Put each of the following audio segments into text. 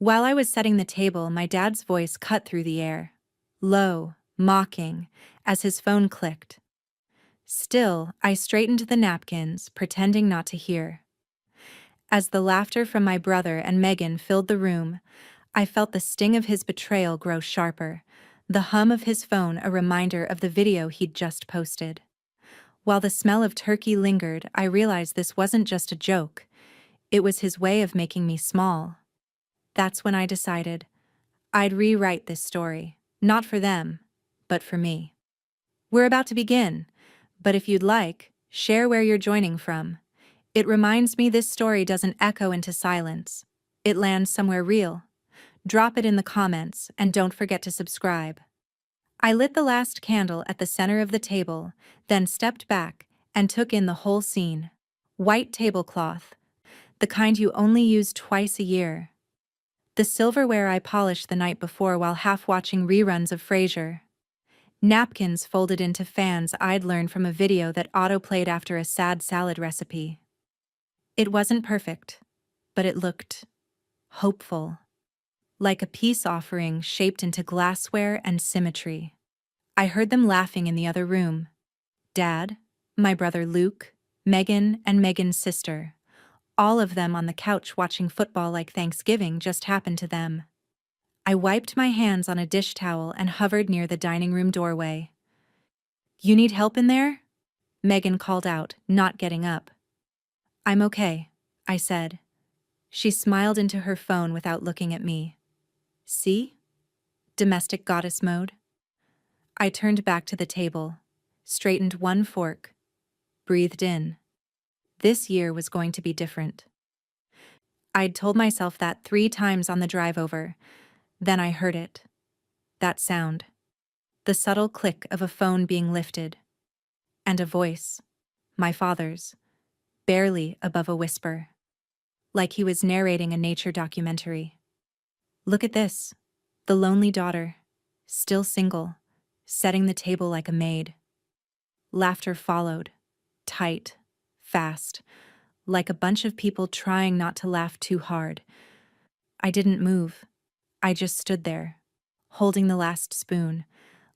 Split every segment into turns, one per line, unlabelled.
While I was setting the table, my dad's voice cut through the air. Low, mocking, as his phone clicked. Still, I straightened the napkins, pretending not to hear. As the laughter from my brother and Megan filled the room, I felt the sting of his betrayal grow sharper, the hum of his phone a reminder of the video he'd just posted. While the smell of turkey lingered, I realized this wasn't just a joke. It was his way of making me small. That's when I decided I'd rewrite this story, not for them, but for me. We're about to begin, but if you'd like, share where you're joining from. It reminds me this story doesn't echo into silence. It lands somewhere real. Drop it in the comments, and don't forget to subscribe. I lit the last candle at the center of the table, then stepped back and took in the whole scene. White tablecloth, the kind you only use twice a year. The silverware I polished the night before while half watching reruns of Frasier. Napkins folded into fans I'd learned from a video that autoplayed after a sad salad recipe. It wasn't perfect, but it looked hopeful. Like a peace offering shaped into glassware and symmetry. I heard them laughing in the other room. Dad, my brother Luke, Megan, and Megan's sister. All of them on the couch watching football like Thanksgiving just happened to them. I wiped my hands on a dish towel and hovered near the dining room doorway. "You need help in there?" Megan called out, not getting up. "I'm okay," I said. She smiled into her phone without looking at me. "See? Domestic goddess mode." I turned back to the table, straightened one fork, breathed in. This year was going to be different. I'd told myself that 3 times on the drive over. Then I heard it. That sound. The subtle click of a phone being lifted. And a voice. My father's. Barely above a whisper. Like he was narrating a nature documentary. "Look at this. The lonely daughter. Still single. Setting the table like a maid." Laughter followed. Tight. Fast. Like a bunch of people trying not to laugh too hard. I didn't move. I just stood there, holding the last spoon,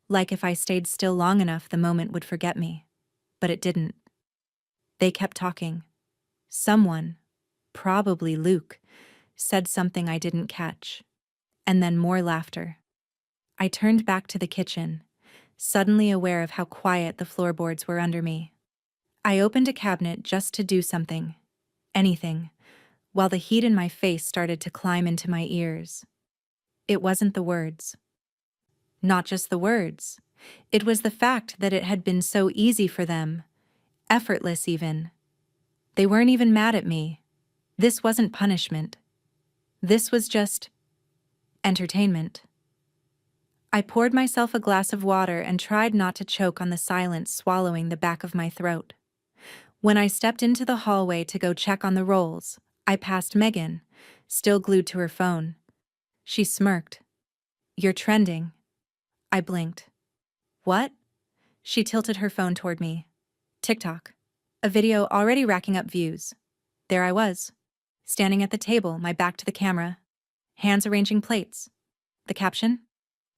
like if I stayed still long enough the moment would forget me. But it didn't. They kept talking. Someone, probably Luke, said something I didn't catch. And then more laughter. I turned back to the kitchen, suddenly aware of how quiet the floorboards were under me. I opened a cabinet just to do something. Anything. While the heat in my face started to climb into my ears. It wasn't the words. Not just the words. It was the fact that it had been so easy for them. Effortless even. They weren't even mad at me. This wasn't punishment. This was just entertainment. I poured myself a glass of water and tried not to choke on the silence swallowing the back of my throat. When I stepped into the hallway to go check on the rolls, I passed Megan, still glued to her phone. She smirked. "You're trending." I blinked. "What?" She tilted her phone toward me. TikTok. A video already racking up views. There I was, standing at the table, my back to the camera, hands arranging plates. The caption?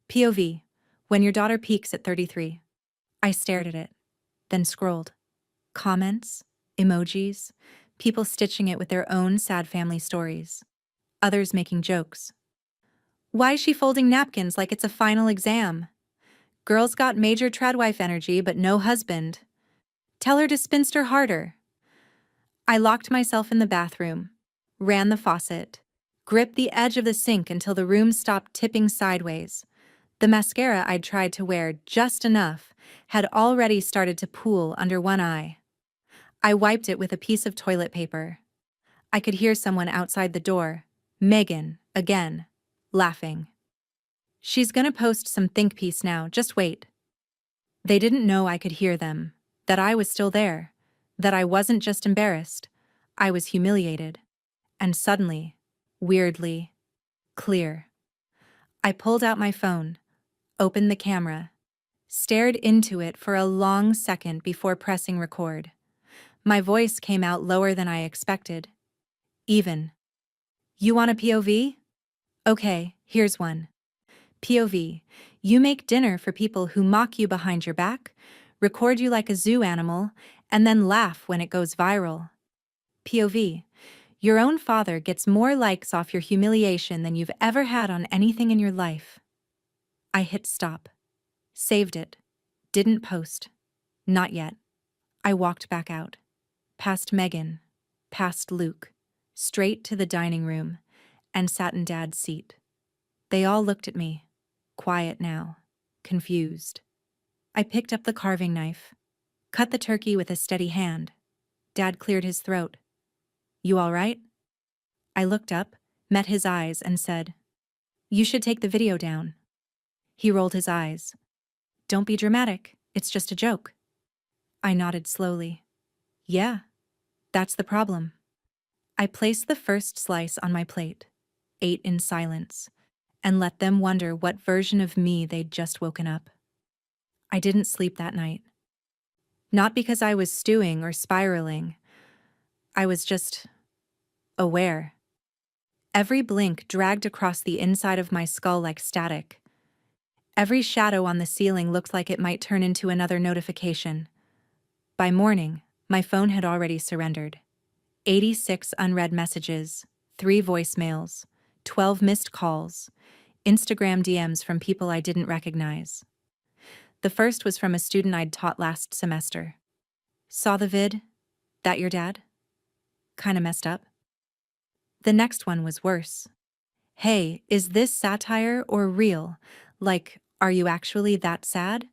POV, when your daughter peaks at 33. I stared at it, then scrolled. Comments, emojis, people stitching it with their own sad family stories. Others making jokes. "Why is she folding napkins like it's a final exam? Girl's got major tradwife energy but no husband. Tell her to spinster harder." I locked myself in the bathroom, ran the faucet, gripped the edge of the sink until the room stopped tipping sideways. The mascara I'd tried to wear just enough had already started to pool under one eye. I wiped it with a piece of toilet paper. I could hear someone outside the door, Megan, again, laughing. "She's gonna post some think piece now, just wait." They didn't know I could hear them, that I was still there, that I wasn't just embarrassed, I was humiliated. And suddenly, weirdly, clear. I pulled out my phone, opened the camera, stared into it for a long second before pressing record. My voice came out lower than I expected. Even. "You want a POV? Okay, here's one. POV. You make dinner for people who mock you behind your back, record you like a zoo animal, and then laugh when it goes viral. POV. Your own father gets more likes off your humiliation than you've ever had on anything in your life. I hit stop. Saved it. Didn't post. Not yet. I walked back out. Past Megan. Past Luke. Straight to the dining room, and sat in Dad's seat. They all looked at me. Quiet now. Confused. I picked up the carving knife. Cut the turkey with a steady hand. Dad cleared his throat. You all right? I looked up, met his eyes, and said, You should take the video down. He rolled his eyes. Don't be dramatic, it's just a joke. I nodded slowly. Yeah, that's the problem. I placed the first slice on my plate, ate in silence, and let them wonder what version of me they'd just woken up. I didn't sleep that night. Not because I was stewing or spiraling. I was just aware. Every blink dragged across the inside of my skull like static. Every shadow on the ceiling looked like it might turn into another notification. By morning, my phone had already surrendered. 86 unread messages, 3 voicemails, 12 missed calls, Instagram DMs from people I didn't recognize. The first was from a student I'd taught last semester. Saw the vid? That your dad? Kinda messed up. The next one was worse. Hey, is this satire or real? Like, are you actually that sad?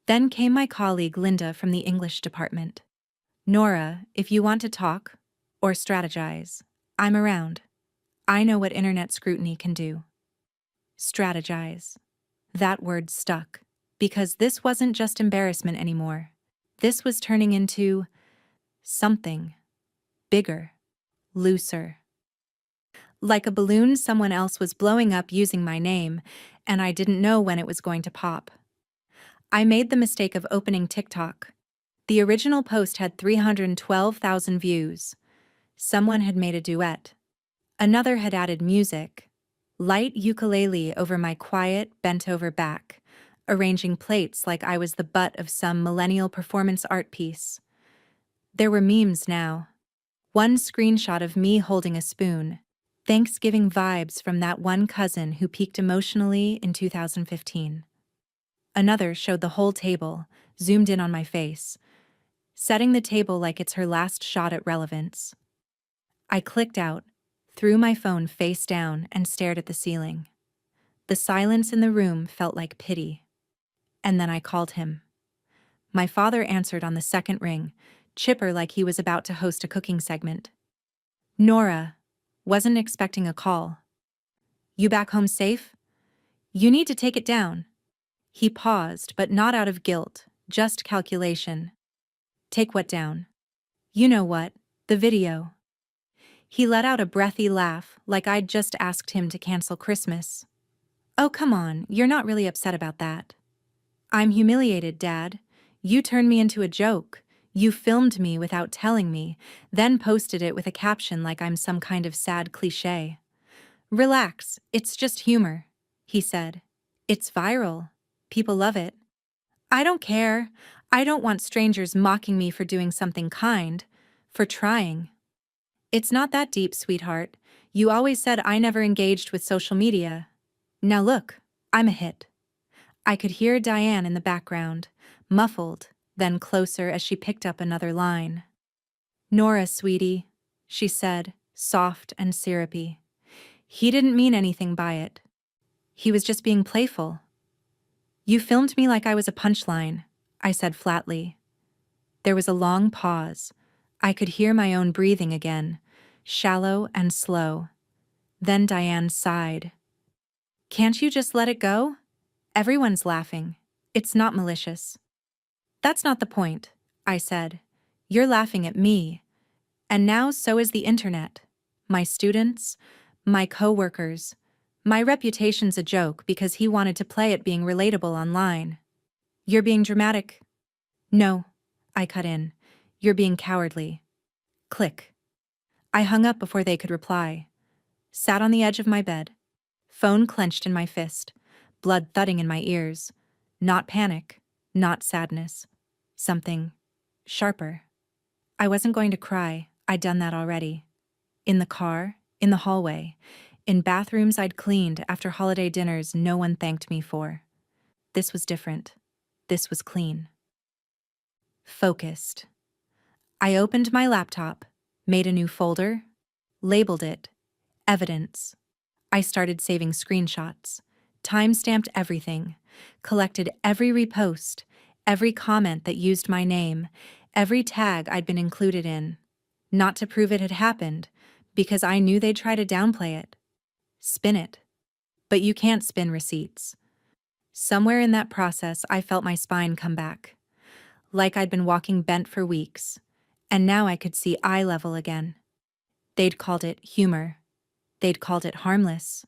Then came my colleague Linda from the English department. Nora, if you want to talk or strategize, I'm around. I know what internet scrutiny can do. Strategize. That word stuck, because this wasn't just embarrassment anymore. This was turning into something bigger, looser. Like a balloon someone else was blowing up using my name, and I didn't know when it was going to pop. I made the mistake of opening TikTok. The original post had 312,000 views. Someone had made a duet. Another had added music. Light ukulele over my quiet, bent-over back, arranging plates like I was the butt of some millennial performance art piece. There were memes now. One screenshot of me holding a spoon. Thanksgiving vibes from that one cousin who peaked emotionally in 2015. Another showed the whole table, zoomed in on my face, setting the table like it's her last shot at relevance. I clicked out, threw my phone face down, and stared at the ceiling. The silence in the room felt like pity. And then I called him. My father answered on the second ring, chipper like he was about to host a cooking segment. Nora. Wasn't expecting a call. You back home safe? You need to take it down. He paused, but not out of guilt, just calculation. Take what down? You know what, the video. He let out a breathy laugh, like I'd just asked him to cancel Christmas. Oh, come on, you're not really upset about that. I'm humiliated, Dad. You turned me into a joke. You filmed me without telling me, then posted it with a caption like I'm some kind of sad cliché. Relax, it's just humor, he said. It's viral. People love it. I don't care. I don't want strangers mocking me for doing something kind, for trying. It's not that deep, sweetheart. You always said I never engaged with social media. Now look, I'm a hit. I could hear Diane in the background, muffled, then closer as she picked up another line. Nora, sweetie, she said, soft and syrupy. He didn't mean anything by it. He was just being playful. You filmed me like I was a punchline, I said flatly. There was a long pause. I could hear my own breathing again, shallow and slow. Then Diane sighed. Can't you just let it go? Everyone's laughing. It's not malicious. That's not the point, I said. You're laughing at me. And now so is the internet. My students, my co-workers. My reputation's a joke because he wanted to play at being relatable online. You're being dramatic. No, I cut in. You're being cowardly. Click. I hung up before they could reply. Sat on the edge of my bed. Phone clenched in my fist, blood thudding in my ears. Not panic, not sadness. Something sharper. I wasn't going to cry, I'd done that already. In the car, in the hallway, in bathrooms I'd cleaned after holiday dinners no one thanked me for. This was different. This was clean. Focused. I opened my laptop, made a new folder, labeled it Evidence. I started saving screenshots, time-stamped everything, collected every repost, every comment that used my name, every tag I'd been included in. Not to prove it had happened, because I knew they'd try to downplay it. Spin it. But you can't spin receipts. Somewhere in that process, I felt my spine come back, like I'd been walking bent for weeks, and now I could see eye level again. They'd called it humor. They'd called it harmless.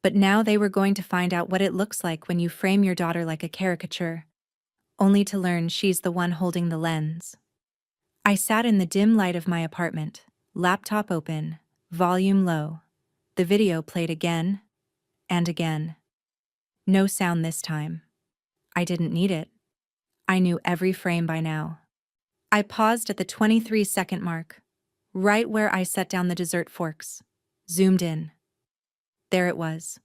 But now they were going to find out what it looks like when you frame your daughter like a caricature, only to learn she's the one holding the lens. I sat in the dim light of my apartment, laptop open, volume low. The video played again and again. No sound this time. I didn't need it. I knew every frame by now. I paused at the 23-second mark, right where I set down the dessert forks, zoomed in. There it was.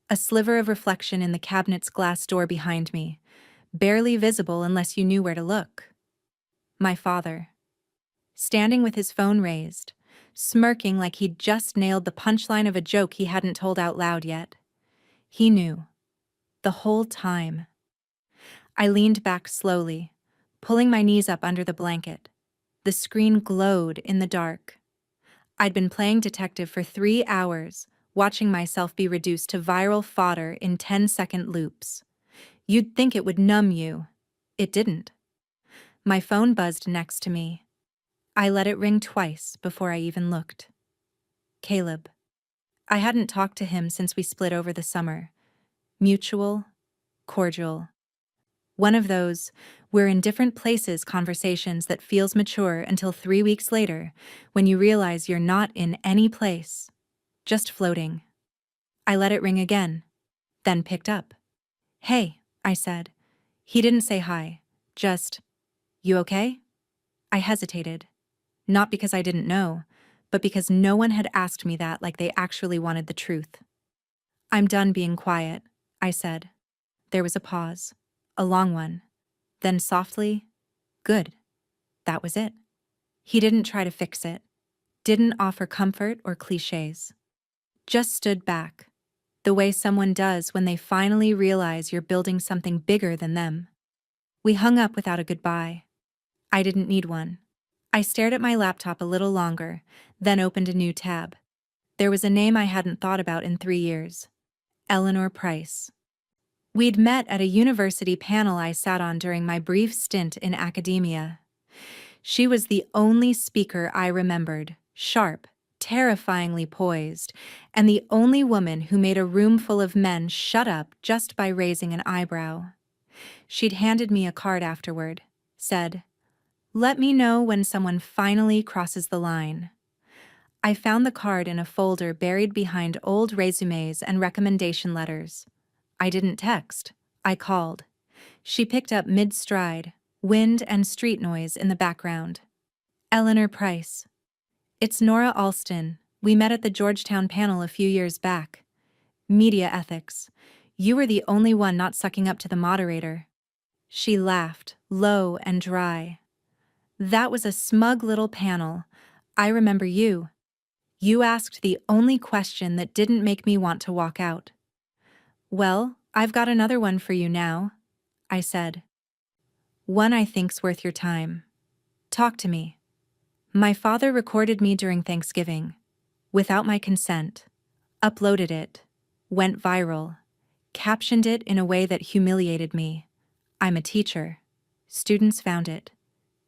A sliver of reflection in the cabinet's glass door behind me, barely visible unless you knew where to look. My father. Standing with his phone raised, smirking like he'd just nailed the punchline of a joke he hadn't told out loud yet. He knew. The whole time. I leaned back slowly, pulling my knees up under the blanket. The screen glowed in the dark. I'd been playing detective for 3 hours, watching myself be reduced to viral fodder in 10-second loops. You'd think it would numb you. It didn't. My phone buzzed next to me. I let it ring twice before I even looked. Caleb. I hadn't talked to him since we split over the summer. Mutual, cordial. One of those, we're in different places conversations that feels mature until 3 weeks later, when you realize you're not in any place, just floating. I let it ring again, then picked up. Hey, I said. He didn't say hi, just, you okay? I hesitated, not because I didn't know, but because no one had asked me that like they actually wanted the truth. I'm done being quiet, I said. There was a pause. A long one. Then softly, good. That was it. He didn't try to fix it. Didn't offer comfort or cliches. Just stood back, the way someone does when they finally realize you're building something bigger than them. We hung up without a goodbye. I didn't need one. I stared at my laptop a little longer, then opened a new tab. There was a name I hadn't thought about in 3 years. Eleanor Price. We'd met at a university panel I sat on during my brief stint in academia. She was the only speaker I remembered, sharp, terrifyingly poised, and the only woman who made a room full of men shut up just by raising an eyebrow. She'd handed me a card afterward, said, "Let me know when someone finally crosses the line." I found the card in a folder buried behind old resumes and recommendation letters. I didn't text. I called. She picked up mid-stride, wind and street noise in the background. Eleanor Price. It's Nora Alston. We met at the Georgetown panel a few years back. Media ethics. You were the only one not sucking up to the moderator. She laughed, low and dry. That was a smug little panel. I remember you. You asked the only question that didn't make me want to walk out. Well, I've got another one for you now, I said. One I think's worth your time. Talk to me. My father recorded me during Thanksgiving, without my consent, uploaded it, went viral, captioned it in a way that humiliated me. I'm a teacher. Students found it.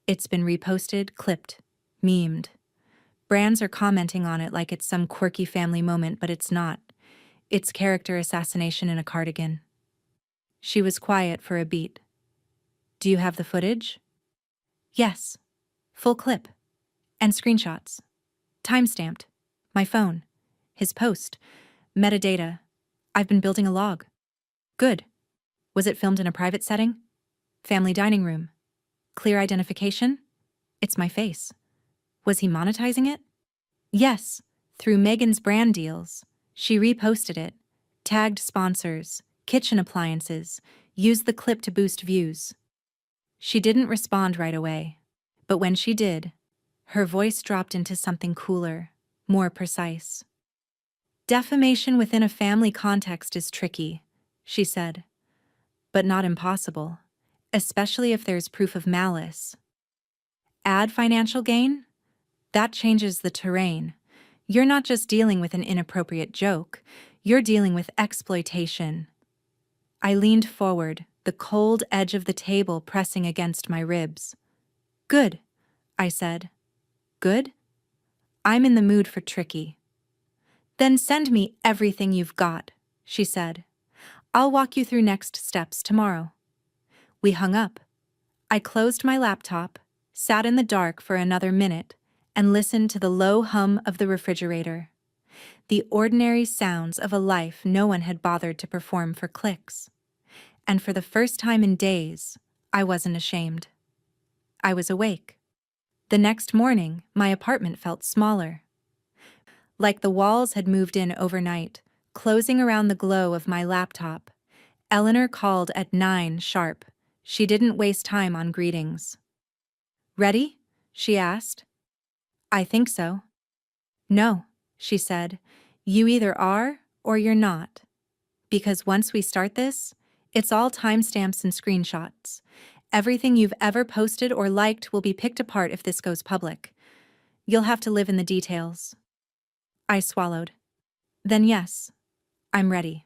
It's been reposted, clipped, memed. Brands are commenting on it like it's some quirky family moment, but it's not. It's character assassination in a cardigan. She was quiet for a beat. Do you have the footage? Yes. Full clip. And screenshots. Timestamped. My phone. His post. Metadata. I've been building a log. Good. Was it filmed in a private setting? Family dining room. Clear identification? It's my face. Was he monetizing it? Yes, through Megan's brand deals. She reposted it, tagged sponsors, kitchen appliances, used the clip to boost views. She didn't respond right away, but when she did, her voice dropped into something cooler, more precise. Defamation within a family context is tricky, she said, but not impossible, especially if there's proof of malice. Add financial gain? That changes the terrain. You're not just dealing with an inappropriate joke, you're dealing with exploitation. I leaned forward, the cold edge of the table pressing against my ribs. Good, I said. Good? I'm in the mood for tricky. Then send me everything you've got, she said. I'll walk you through next steps tomorrow. We hung up. I closed my laptop, sat in the dark for another minute, and listened to the low hum of the refrigerator. The ordinary sounds of a life no one had bothered to perform for clicks. And for the first time in days, I wasn't ashamed. I was awake. The next morning, my apartment felt smaller. Like the walls had moved in overnight, closing around the glow of my laptop. Eleanor called at 9 sharp. She didn't waste time on greetings. Ready? She asked. I think so. No, she said. You either are or you're not. Because once we start this, it's all timestamps and screenshots. Everything you've ever posted or liked will be picked apart if this goes public. You'll have to live in the details. I swallowed. Then yes, I'm ready.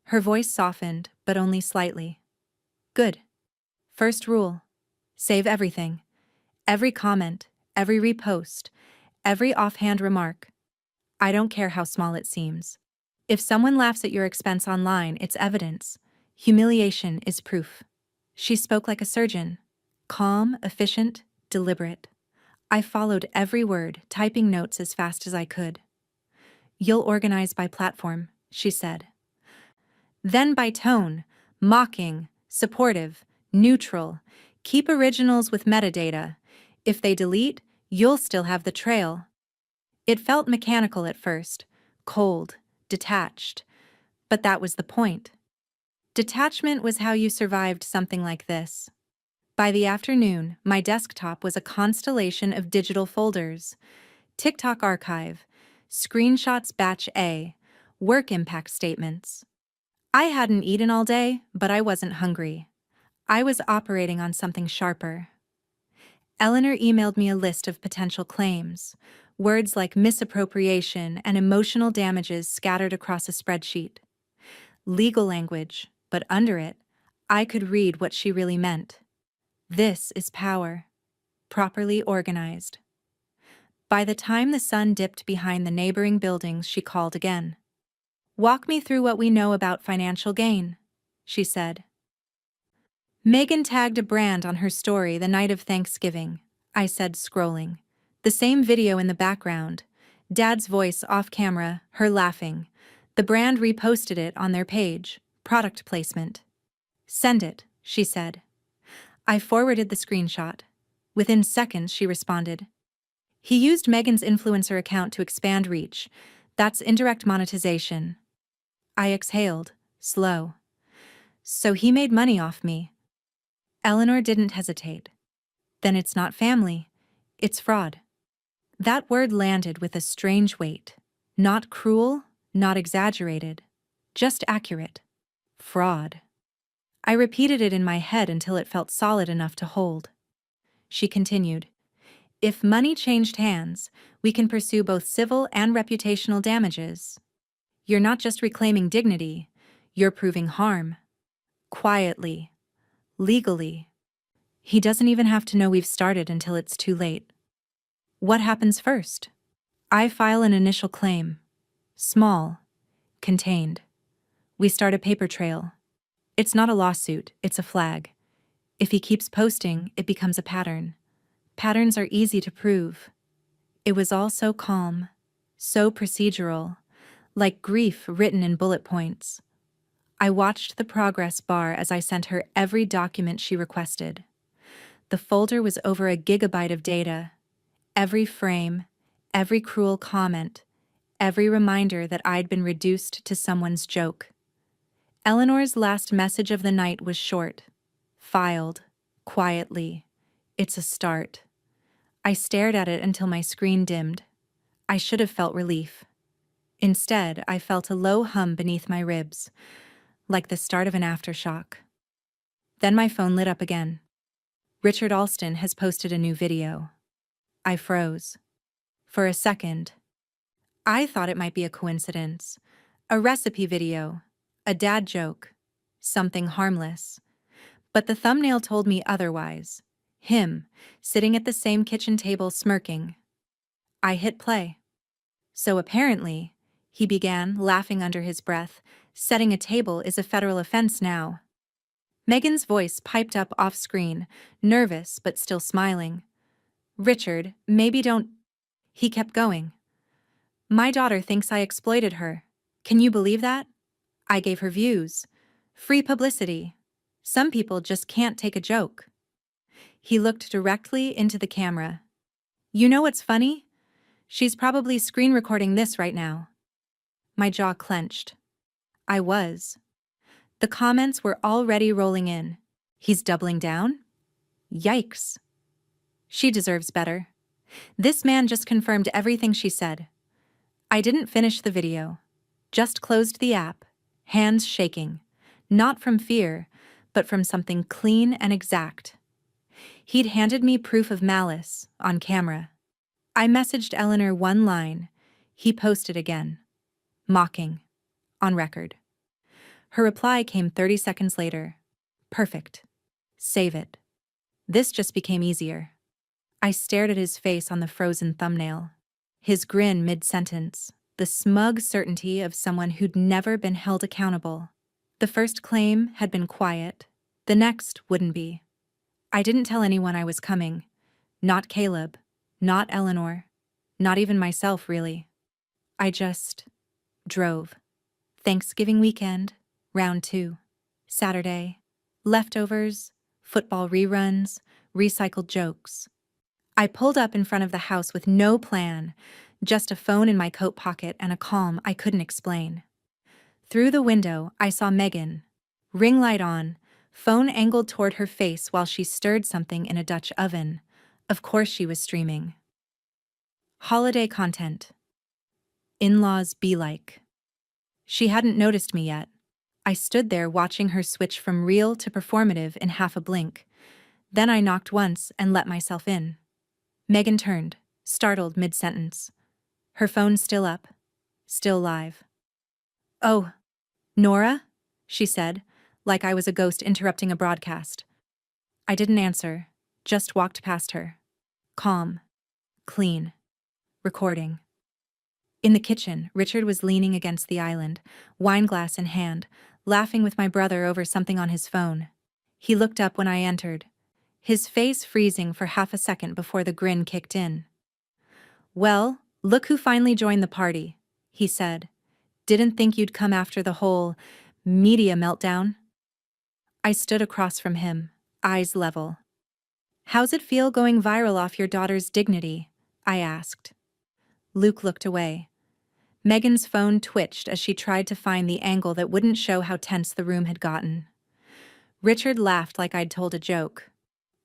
Her voice softened, but only slightly. Good. First rule. Save everything. Every comment, every repost, every offhand remark. I don't care how small it seems. If someone laughs at your expense online, it's evidence. Humiliation is proof. She spoke like a surgeon. Calm, efficient, deliberate. I followed every word, typing notes as fast as I could. You'll organize by platform, she said. Then by tone, mocking, supportive, neutral. Keep originals with metadata. If they delete, you'll still have the trail. It felt mechanical at first, cold, detached. But that was the point. Detachment was how you survived something like this. By the afternoon, my desktop was a constellation of digital folders. TikTok archive, screenshots batch A, work impact statements. I hadn't eaten all day, but I wasn't hungry. I was operating on something sharper. Eleanor emailed me a list of potential claims, words like misappropriation and emotional damages scattered across a spreadsheet. Legal language, but under it, I could read what she really meant. This is power, properly organized. By the time the sun dipped behind the neighboring buildings, she called again. Walk me through what we know about financial gain, she said. Megan tagged a brand on her story the night of Thanksgiving, I said, scrolling. The same video in the background. Dad's voice off camera, her laughing. The brand reposted it on their page. Product placement. Send it, she said. I forwarded the screenshot. Within seconds, she responded. He used Megan's influencer account to expand reach. That's indirect monetization. I exhaled, slow. So he made money off me. Eleanor didn't hesitate. Then it's not family. It's fraud. That word landed with a strange weight. Not cruel, not exaggerated. Just accurate. Fraud. I repeated it in my head until it felt solid enough to hold. She continued. If money changed hands, we can pursue both civil and reputational damages. You're not just reclaiming dignity, you're proving harm. Quietly. Legally. He doesn't even have to know we've started until it's too late. What happens first? I file an initial claim. Small. Contained. We start a paper trail. It's not a lawsuit, it's a flag. If he keeps posting, it becomes a pattern. Patterns are easy to prove. It was all so calm, so procedural, like grief written in bullet points. I watched the progress bar as I sent her every document she requested. The folder was over a gigabyte of data. Every frame, every cruel comment, every reminder that I'd been reduced to someone's joke. Eleanor's last message of the night was short. Filed. Quietly. It's a start. I stared at it until my screen dimmed. I should have felt relief. Instead, I felt a low hum beneath my ribs, like the start of an aftershock. Then my phone lit up again. Richard Alston has posted a new video. I froze. For a second. I thought it might be a coincidence. A recipe video. A dad joke. Something harmless. But the thumbnail told me otherwise. Him, sitting at the same kitchen table smirking. I hit play. So apparently, he began, laughing under his breath, setting a table is a federal offense now. Megan's voice piped up off-screen, nervous but still smiling. Richard, maybe don't... He kept going. My daughter thinks I exploited her. Can you believe that? I gave her views. Free publicity. Some people just can't take a joke. He looked directly into the camera. You know what's funny? She's probably screen recording this right now. My jaw clenched. I was. The comments were already rolling in. He's doubling down? Yikes. She deserves better. This man just confirmed everything she said. I didn't finish the video. Just closed the app, hands shaking. Not from fear, but from something clean and exact. He'd handed me proof of malice, on camera. I messaged Eleanor one line. He posted again. Mocking. On record. Her reply came 30 seconds later. Perfect. Save it. This just became easier. I stared at his face on the frozen thumbnail. His grin mid-sentence. The smug certainty of someone who'd never been held accountable. The first claim had been quiet. The next wouldn't be. I didn't tell anyone I was coming. Not Caleb. Not Eleanor. Not even myself, really. I just drove. Thanksgiving weekend, round 2. Saturday. Leftovers, football reruns, recycled jokes. I pulled up in front of the house with no plan, just a phone in my coat pocket and a calm I couldn't explain. Through the window, I saw Megan. Ring light on, phone angled toward her face while she stirred something in a Dutch oven. Of course she was streaming. Holiday content. In-laws be like. She hadn't noticed me yet. I stood there watching her switch from real to performative in half a blink. Then I knocked once and let myself in. Megan turned, startled mid-sentence. Her phone still up, still live. Oh, Nora? She said, like I was a ghost interrupting a broadcast. I didn't answer, just walked past her. Calm. Clean. Recording. In the kitchen, Richard was leaning against the island, wineglass in hand, laughing with my brother over something on his phone. He looked up when I entered, his face freezing for half a second before the grin kicked in. Well, look who finally joined the party, he said. Didn't think you'd come after the whole media meltdown? I stood across from him, eyes level. How's it feel going viral off your daughter's dignity? I asked. Luke looked away. Megan's phone twitched as she tried to find the angle that wouldn't show how tense the room had gotten. Richard laughed like I'd told a joke.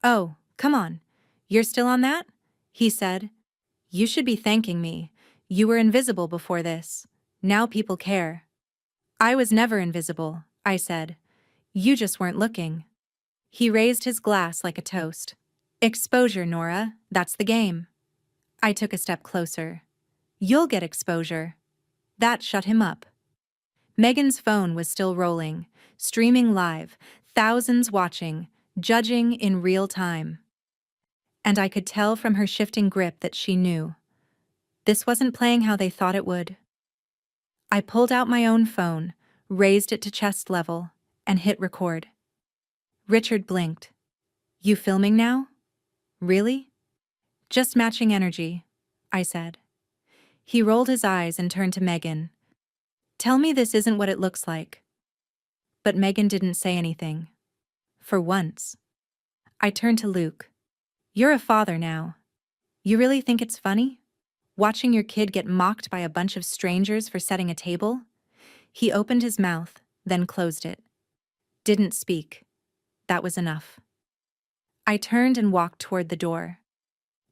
Oh, come on. You're still on that? He said. You should be thanking me. You were invisible before this. Now people care. I was never invisible, I said. You just weren't looking. He raised his glass like a toast. Exposure, Nora. That's the game. I took a step closer. You'll get exposure. That shut him up. Megan's phone was still rolling, streaming live, thousands watching, judging in real time. And I could tell from her shifting grip that she knew. This wasn't playing how they thought it would. I pulled out my own phone, raised it to chest level, and hit record. Richard blinked. You filming now? Really? Just matching energy, I said. He rolled his eyes and turned to Megan. Tell me this isn't what it looks like. But Megan didn't say anything. For once. I turned to Luke. You're a father now. You really think it's funny? Watching your kid get mocked by a bunch of strangers for setting a table? He opened his mouth, then closed it. Didn't speak. That was enough. I turned and walked toward the door.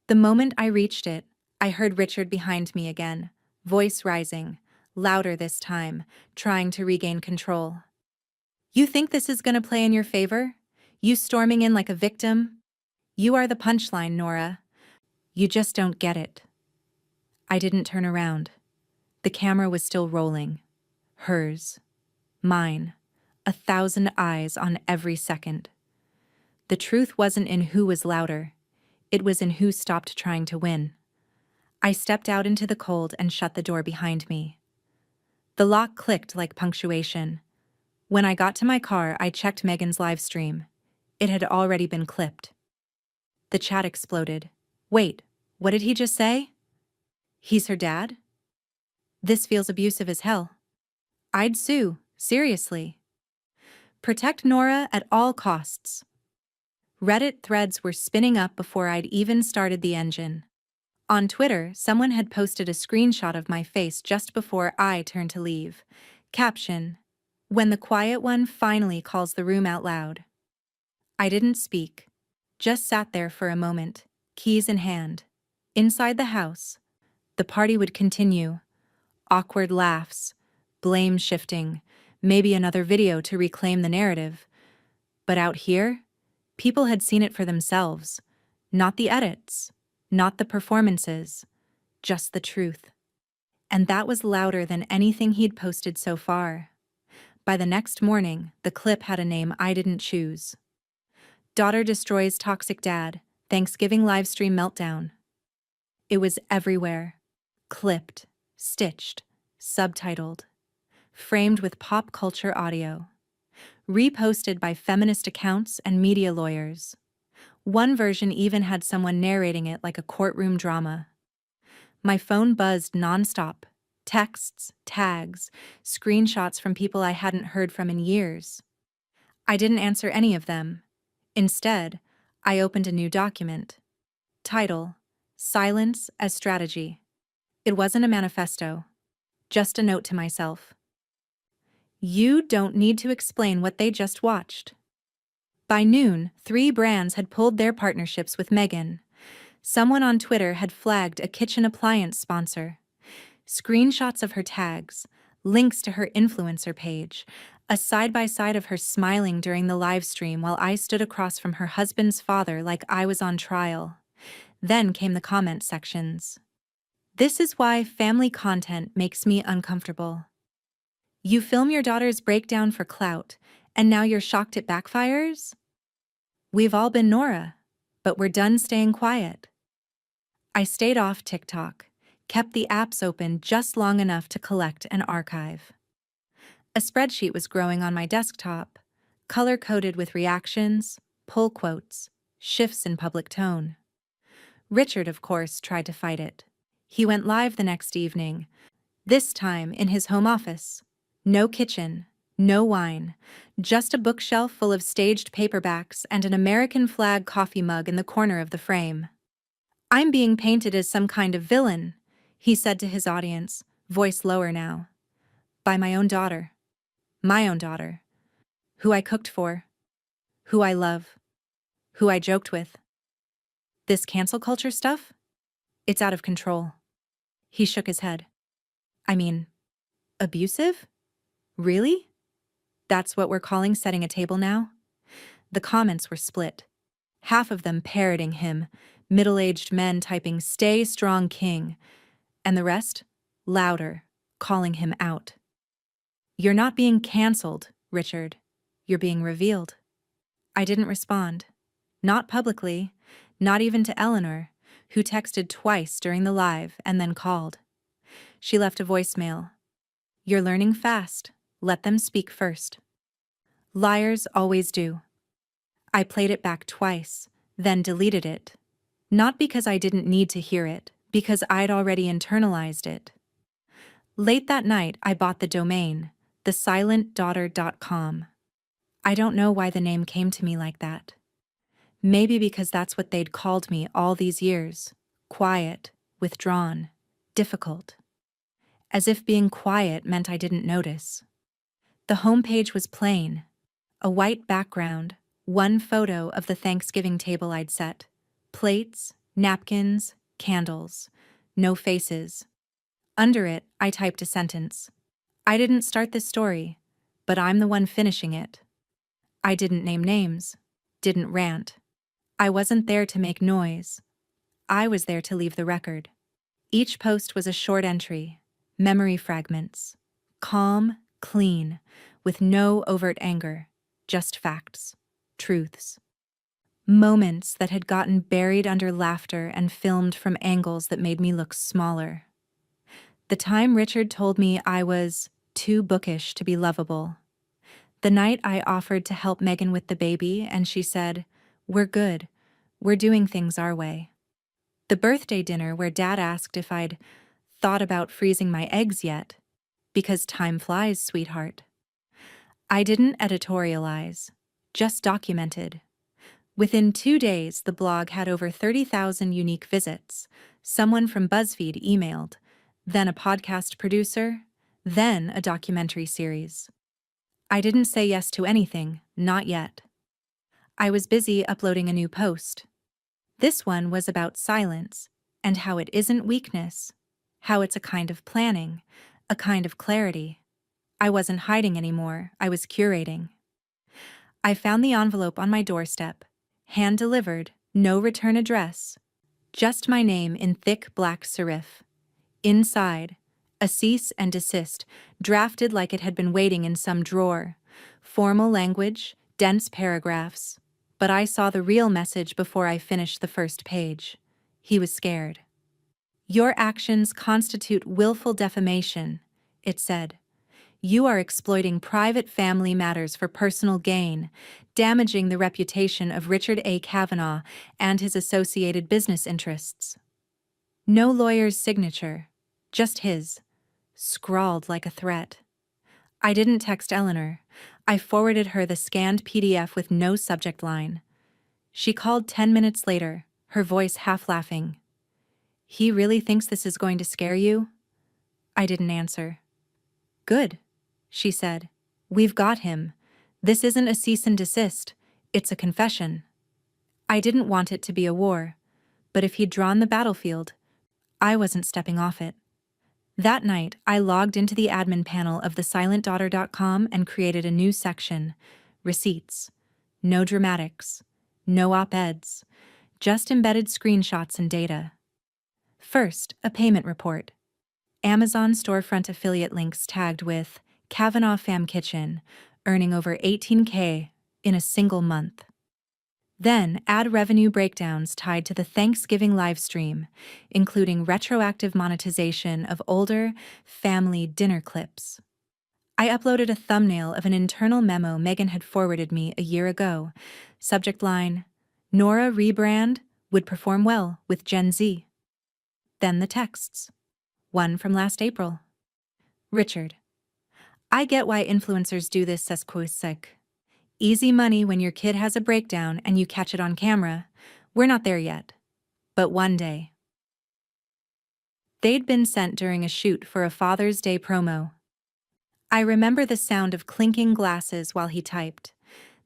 The moment I reached it, I heard Richard behind me again, voice rising, louder this time, trying to regain control. You think this is gonna play in your favor? You storming in like a victim? You are the punchline, Nora. You just don't get it. I didn't turn around. The camera was still rolling. Hers. Mine. 1,000 eyes on every second. The truth wasn't in who was louder. It was in who stopped trying to win. I stepped out into the cold and shut the door behind me. The lock clicked like punctuation. When I got to my car, I checked Megan's live stream. It had already been clipped. The chat exploded. Wait, what did he just say? He's her dad? This feels abusive as hell. I'd sue, seriously. Protect Nora at all costs. Reddit threads were spinning up before I'd even started the engine. On Twitter, someone had posted a screenshot of my face just before I turned to leave. Caption: When the quiet one finally calls the room out loud. I didn't speak. Just sat there for a moment, keys in hand. Inside the house, the party would continue. Awkward laughs, blame shifting, maybe another video to reclaim the narrative. But out here, people had seen it for themselves. Not the edits, not the performances, just the truth. And that was louder than anything he'd posted so far. By the next morning, the clip had a name I didn't choose. Daughter destroys toxic dad, Thanksgiving livestream meltdown. It was everywhere. Clipped, stitched, subtitled, framed with pop culture audio. Reposted by feminist accounts and media lawyers. One version even had someone narrating it like a courtroom drama. My phone buzzed nonstop. Texts, tags, screenshots from people I hadn't heard from in years. I didn't answer any of them. Instead, I opened a new document. Title: Silence as Strategy. It wasn't a manifesto. Just a note to myself. You don't need to explain what they just watched. By noon, 3 brands had pulled their partnerships with Megan. Someone on Twitter had flagged a kitchen appliance sponsor. Screenshots of her tags, links to her influencer page, a side-by-side of her smiling during the live stream while I stood across from her husband's father like I was on trial. Then came the comment sections. This is why family content makes me uncomfortable. You film your daughter's breakdown for clout, and now you're shocked it backfires? We've all been Nora, but we're done staying quiet. I stayed off TikTok, kept the apps open just long enough to collect and archive. A spreadsheet was growing on my desktop, color-coded with reactions, pull quotes, shifts in public tone. Richard, of course, tried to fight it. He went live the next evening, this time in his home office. No kitchen, no wine, just a bookshelf full of staged paperbacks and an American flag coffee mug in the corner of the frame. I'm being painted as some kind of villain, he said to his audience, voice lower now. By my own daughter. My own daughter. Who I cooked for. Who I love. Who I joked with. This cancel culture stuff? It's out of control. He shook his head. I mean, abusive? Really? That's what we're calling setting a table now? The comments were split. Half of them parroting him, middle-aged men typing "Stay strong, king," and the rest, louder, calling him out. You're not being cancelled, Richard. You're being revealed. I didn't respond. Not publicly, not even to Eleanor, who texted twice during the live and then called. She left a voicemail. You're learning fast. Let them speak first. Liars always do. I played it back twice, then deleted it. Not because I didn't need to hear it, because I'd already internalized it. Late that night, I bought the domain, thesilentdaughter.com. I don't know why the name came to me like that. Maybe because that's what they'd called me all these years. Quiet, withdrawn, difficult. As if being quiet meant I didn't notice. The homepage was plain. A white background, one photo of the Thanksgiving table I'd set. Plates, napkins, candles. No faces. Under it, I typed a sentence. I didn't start this story, but I'm the one finishing it. I didn't name names. Didn't rant. I wasn't there to make noise. I was there to leave the record. Each post was a short entry, memory fragments. Calm, clean, with no overt anger, just facts, truths. Moments that had gotten buried under laughter and filmed from angles that made me look smaller. The time Richard told me I was too bookish to be lovable. The night I offered to help Megan with the baby and she said, "We're good. We're doing things our way." The birthday dinner where Dad asked if I'd thought about freezing my eggs yet. Because time flies, sweetheart. I didn't editorialize, just documented. Within 2 days, the blog had over 30,000 unique visits. Someone from BuzzFeed emailed, then a podcast producer, then a documentary series. I didn't say yes to anything, not yet. I was busy uploading a new post. This one was about silence, and how it isn't weakness, how it's a kind of planning, a kind of clarity. I wasn't hiding anymore, I was curating. I found the envelope on my doorstep, hand-delivered, no return address, just my name in thick black serif. Inside, a cease and desist, drafted like it had been waiting in some drawer. Formal language, dense paragraphs. But I saw the real message before I finished the first page. He was scared. "Your actions constitute willful defamation," it said. "You are exploiting private family matters for personal gain, damaging the reputation of Richard A. Kavanaugh and his associated business interests." No lawyer's signature, just his, scrawled like a threat. I didn't text Eleanor. I forwarded her the scanned PDF with no subject line. She called 10 minutes later, her voice half laughing. "He really thinks this is going to scare you?" I didn't answer. "Good," she said. "We've got him. This isn't a cease and desist, it's a confession." I didn't want it to be a war, but if he'd drawn the battlefield, I wasn't stepping off it. That night, I logged into the admin panel of thesilentdaughter.com and created a new section, Receipts. No dramatics, no op-eds, just embedded screenshots and data. First, a payment report. Amazon storefront affiliate links tagged with Kavanaugh Fam Kitchen, earning over $18K in a single month. Then, ad revenue breakdowns tied to the Thanksgiving livestream, including retroactive monetization of older family dinner clips. I uploaded a thumbnail of an internal memo Megan had forwarded me a year ago. Subject line, "Nora rebrand would perform well with Gen Z." Then the texts. One from last April. "Richard, I get why influencers do this, sesquiosec. Easy money when your kid has a breakdown and you catch it on camera. We're not there yet. But one day." They'd been sent during a shoot for a Father's Day promo. I remember the sound of clinking glasses while he typed.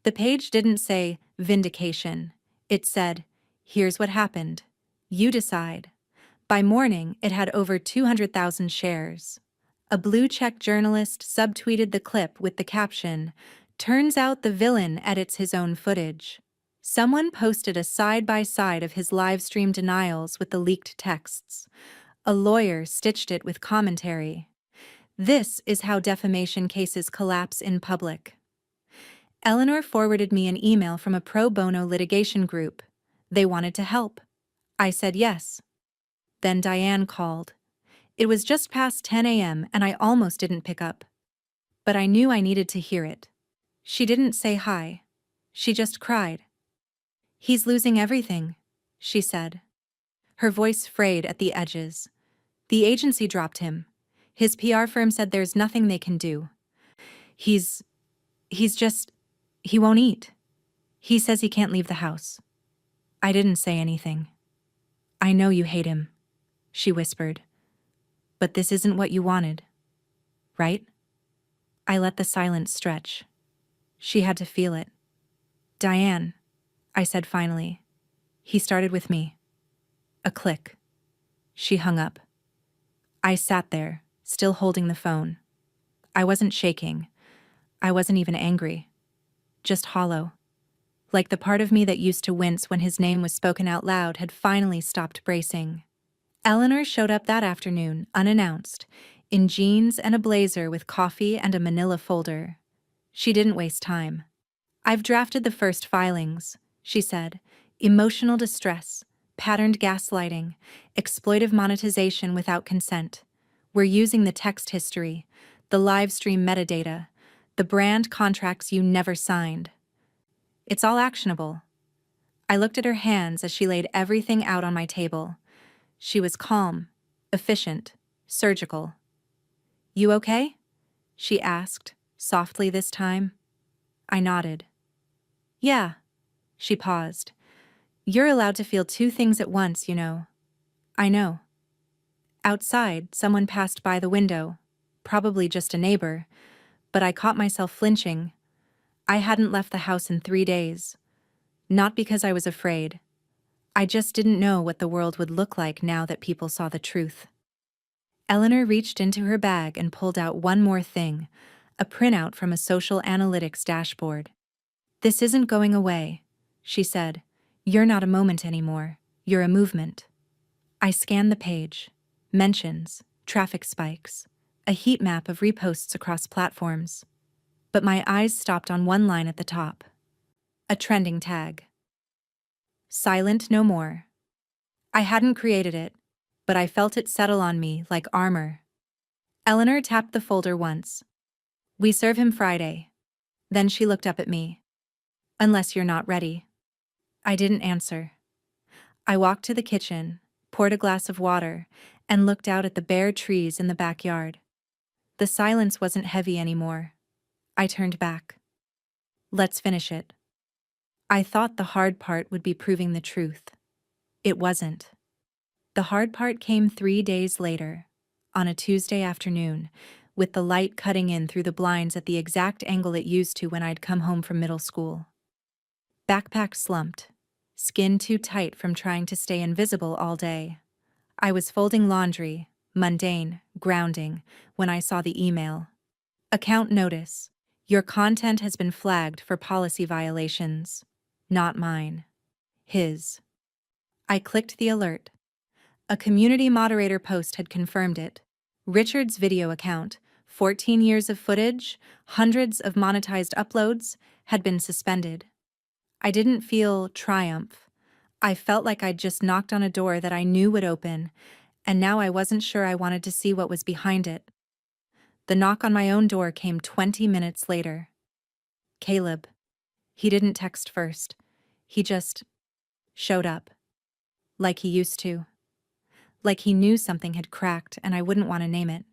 The page didn't say vindication. It said, "Here's what happened. You decide." By morning, it had over 200,000 shares. A blue-check journalist subtweeted the clip with the caption, "Turns out the villain edits his own footage." Someone posted a side-by-side of his live-stream denials with the leaked texts. A lawyer stitched it with commentary. This is how defamation cases collapse in public. Eleanor forwarded me an email from a pro bono litigation group. They wanted to help. I said yes. Then Diane called. It was just past 10 a.m. and I almost didn't pick up. But I knew I needed to hear it. She didn't say hi. She just cried. "He's losing everything," she said. Her voice frayed at the edges. "The agency dropped him. His PR firm said there's nothing they can do. He's just, he won't eat. He says he can't leave the house. I didn't say anything. I know you hate him, she whispered. But this isn't what you wanted, right? I let the silence stretch. She had to feel it. Diane, I said finally. He started with me. A click. She hung up. I sat there, still holding the phone. I wasn't shaking. I wasn't even angry. Just hollow. Like the part of me that used to wince when his name was spoken out loud had finally stopped bracing. Eleanor showed up that afternoon, unannounced, in jeans and a blazer with coffee and a manila folder. She didn't waste time. I've drafted the first filings, she said. Emotional distress, patterned gaslighting, exploitive monetization without consent. We're using the text history, the live stream metadata, the brand contracts you never signed. It's all actionable. I looked at her hands as she laid everything out on my table. She was calm, efficient, surgical. You okay? She asked, softly this time. I nodded. Yeah. She paused. You're allowed to feel two things at once, you know. I know. Outside, someone passed by the window, probably just a neighbor, but I caught myself flinching. I hadn't left the house in 3 days. Not because I was afraid. I just didn't know what the world would look like now that people saw the truth. Eleanor reached into her bag and pulled out one more thing, a printout from a social analytics dashboard. This isn't going away, she said. You're not a moment anymore. You're a movement. I scanned the page. Mentions, traffic spikes, a heat map of reposts across platforms. But my eyes stopped on one line at the top. A trending tag. Silent no more. I hadn't created it, but I felt it settle on me like armor. Eleanor tapped the folder once. We serve him Friday. Then she looked up at me. Unless you're not ready. I didn't answer. I walked to the kitchen, poured a glass of water, and looked out at the bare trees in the backyard. The silence wasn't heavy anymore. I turned back. Let's finish it. I thought the hard part would be proving the truth. It wasn't. The hard part came 3 days later, on a Tuesday afternoon, with the light cutting in through the blinds at the exact angle it used to when I'd come home from middle school. Backpack slumped, skin too tight from trying to stay invisible all day. I was folding laundry, mundane, grounding, when I saw the email. Account notice. Your content has been flagged for policy violations. Not mine. His. I clicked the alert. A community moderator post had confirmed it. Richard's video account, 14 years of footage, hundreds of monetized uploads, had been suspended. I didn't feel triumph. I felt like I'd just knocked on a door that I knew would open, and now I wasn't sure I wanted to see what was behind it. The knock on my own door came 20 minutes later. Caleb. He didn't text first. He just showed up. Like he used to. Like he knew something had cracked and I wouldn't want to name it.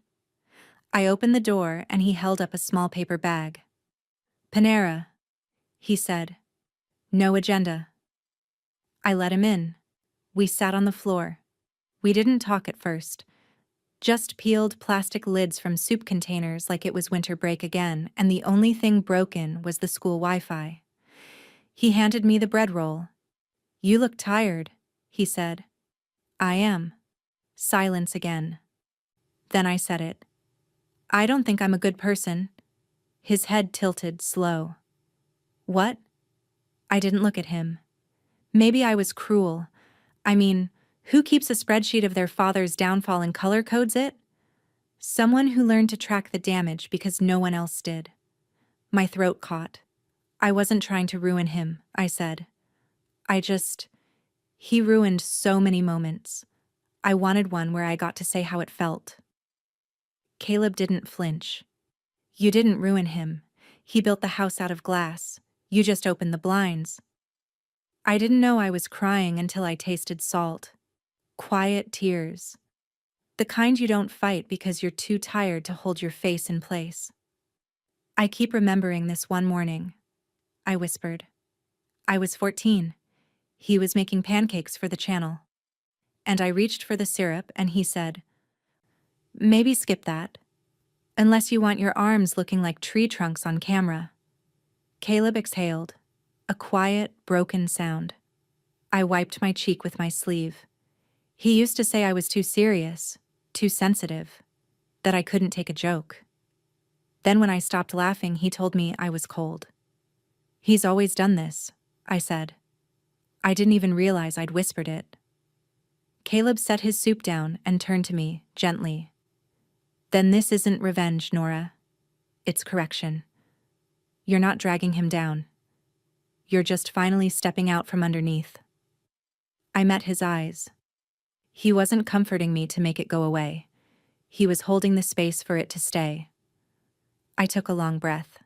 I opened the door and he held up a small paper bag. Panera, he said. No agenda. I let him in. We sat on the floor. We didn't talk at first. Just peeled plastic lids from soup containers like it was winter break again, and the only thing broken was the school Wi-Fi. He handed me the bread roll. You look tired, he said. I am. Silence again. Then I said it. I don't think I'm a good person. His head tilted, slow. What? I didn't look at him. Maybe I was cruel. I mean, who keeps a spreadsheet of their father's downfall and color codes it? Someone who learned to track the damage because no one else did. My throat caught. I wasn't trying to ruin him, I said. He ruined so many moments. I wanted one where I got to say how it felt. Caleb didn't flinch. You didn't ruin him. He built the house out of glass. You just opened the blinds. I didn't know I was crying until I tasted salt. Quiet tears. The kind you don't fight because you're too tired to hold your face in place. I keep remembering this one morning, I whispered. I was 14. He was making pancakes for the channel. And I reached for the syrup and he said, "Maybe skip that. Unless you want your arms looking like tree trunks on camera." Caleb exhaled, a quiet, broken sound. I wiped my cheek with my sleeve. He used to say I was too serious, too sensitive, that I couldn't take a joke. Then when I stopped laughing, he told me I was cold. "He's always done this," I said. I didn't even realize I'd whispered it. Caleb set his soup down and turned to me, gently. "Then this isn't revenge, Nora. It's correction. You're not dragging him down. You're just finally stepping out from underneath." I met his eyes. He wasn't comforting me to make it go away. He was holding the space for it to stay. I took a long breath.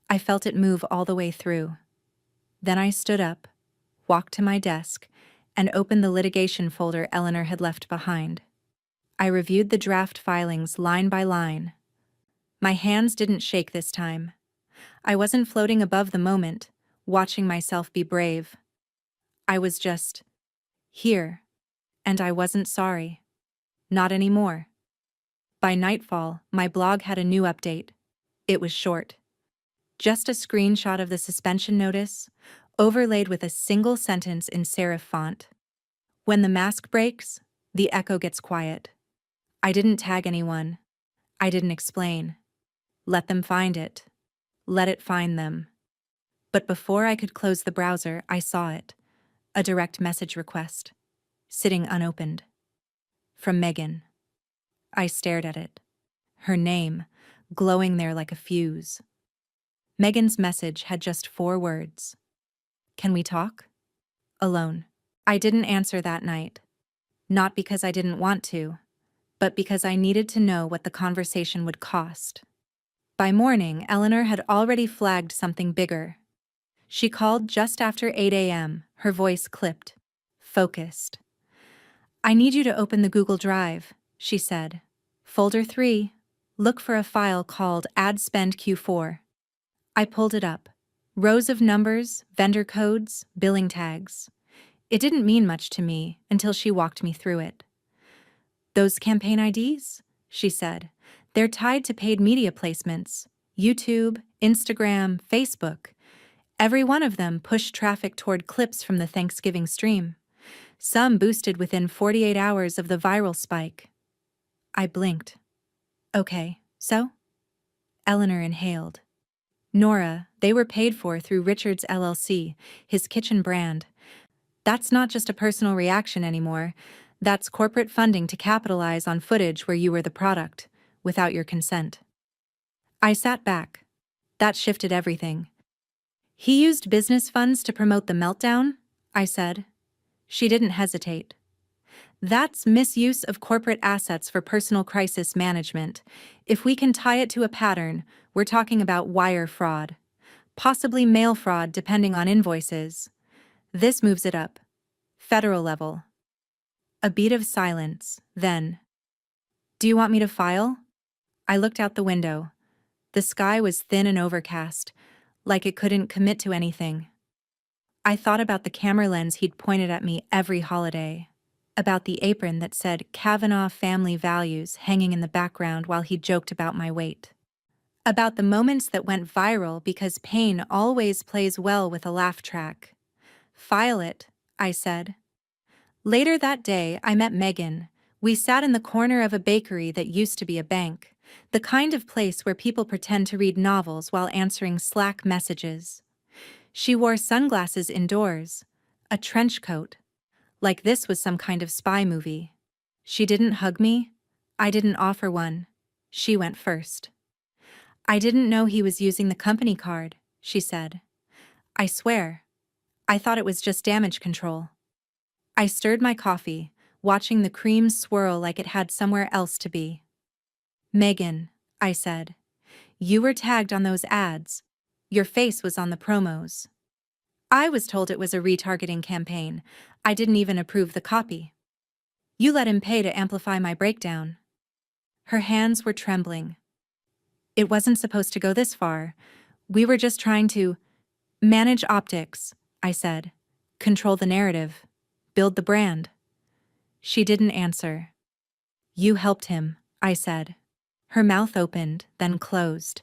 I felt it move all the way through. Then I stood up, walked to my desk, and opened the litigation folder Eleanor had left behind. I reviewed the draft filings line by line. My hands didn't shake this time. I wasn't floating above the moment, watching myself be brave. I was just here, and I wasn't sorry. Not anymore. By nightfall, my blog had a new update. It was short. Just a screenshot of the suspension notice, overlaid with a single sentence in serif font. "When the mask breaks, the echo gets quiet." I didn't tag anyone. I didn't explain. Let them find it. Let it find them. But before I could close the browser, I saw it. A direct message request. Sitting unopened. From Megan. I stared at it. Her name, glowing there like a fuse. Megan's message had just 4 words. "Can we talk?" Alone. I didn't answer that night. Not because I didn't want to, but because I needed to know what the conversation would cost. By morning, Eleanor had already flagged something bigger. She called just after 8 a.m., her voice clipped, focused. "I need you to open the Google Drive," she said. "Folder 3. Look for a file called Ad Spend Q4. I pulled it up. Rows of numbers, vendor codes, billing tags. It didn't mean much to me until she walked me through it. "Those campaign IDs?" she said. "They're tied to paid media placements. YouTube, Instagram, Facebook. Every one of them pushed traffic toward clips from the Thanksgiving stream. Some boosted within 48 hours of the viral spike." I blinked. "Okay, so?" Eleanor inhaled. "Nora, they were paid for through Richards LLC, his kitchen brand. That's not just a personal reaction anymore. That's corporate funding to capitalize on footage where you were the product, without your consent." I sat back. That shifted everything. "He used business funds to promote the meltdown?" I said. She didn't hesitate. "That's misuse of corporate assets for personal crisis management. If we can tie it to a pattern, we're talking about wire fraud. Possibly mail fraud depending on invoices. This moves it up. Federal level." A beat of silence, then, "Do you want me to file?" I looked out the window. The sky was thin and overcast, like it couldn't commit to anything. I thought about the camera lens he'd pointed at me every holiday, about the apron that said Kavanaugh Family Values hanging in the background while he joked about my weight, about the moments that went viral because pain always plays well with a laugh track. "File it," I said. Later that day, I met Megan. We sat in the corner of a bakery that used to be a bank, the kind of place where people pretend to read novels while answering Slack messages. She wore sunglasses indoors, a trench coat, like this was some kind of spy movie. She didn't hug me. I didn't offer one. She went first. "I didn't know he was using the company card," she said. "I swear. I thought it was just damage control." I stirred my coffee, watching the cream swirl like it had somewhere else to be. "Megan," I said, "you were tagged on those ads. Your face was on the promos." I was told it was a retargeting campaign. I didn't even approve the copy. You let him pay to amplify my breakdown. Her hands were trembling. It wasn't supposed to go this far. We were just trying to manage optics, I said. Control the narrative. Build the brand. She didn't answer. You helped him, I said. Her mouth opened, then closed,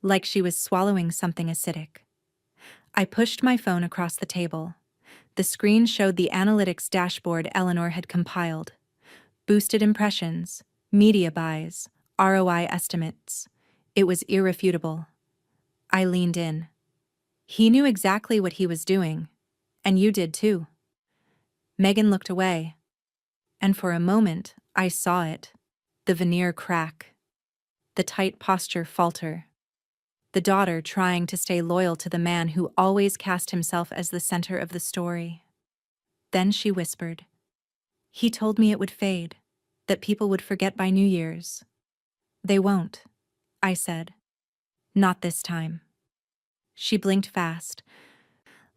like she was swallowing something acidic. I pushed my phone across the table. The screen showed the analytics dashboard Eleanor had compiled. Boosted impressions, media buys, ROI estimates. It was irrefutable. I leaned in. He knew exactly what he was doing, and you did too. Megan looked away, and for a moment I saw it. The veneer crack. The tight posture falter. The daughter trying to stay loyal to the man who always cast himself as the center of the story. Then she whispered, "He told me it would fade, that people would forget by New Year's." "They won't," I said. "Not this time." She blinked fast,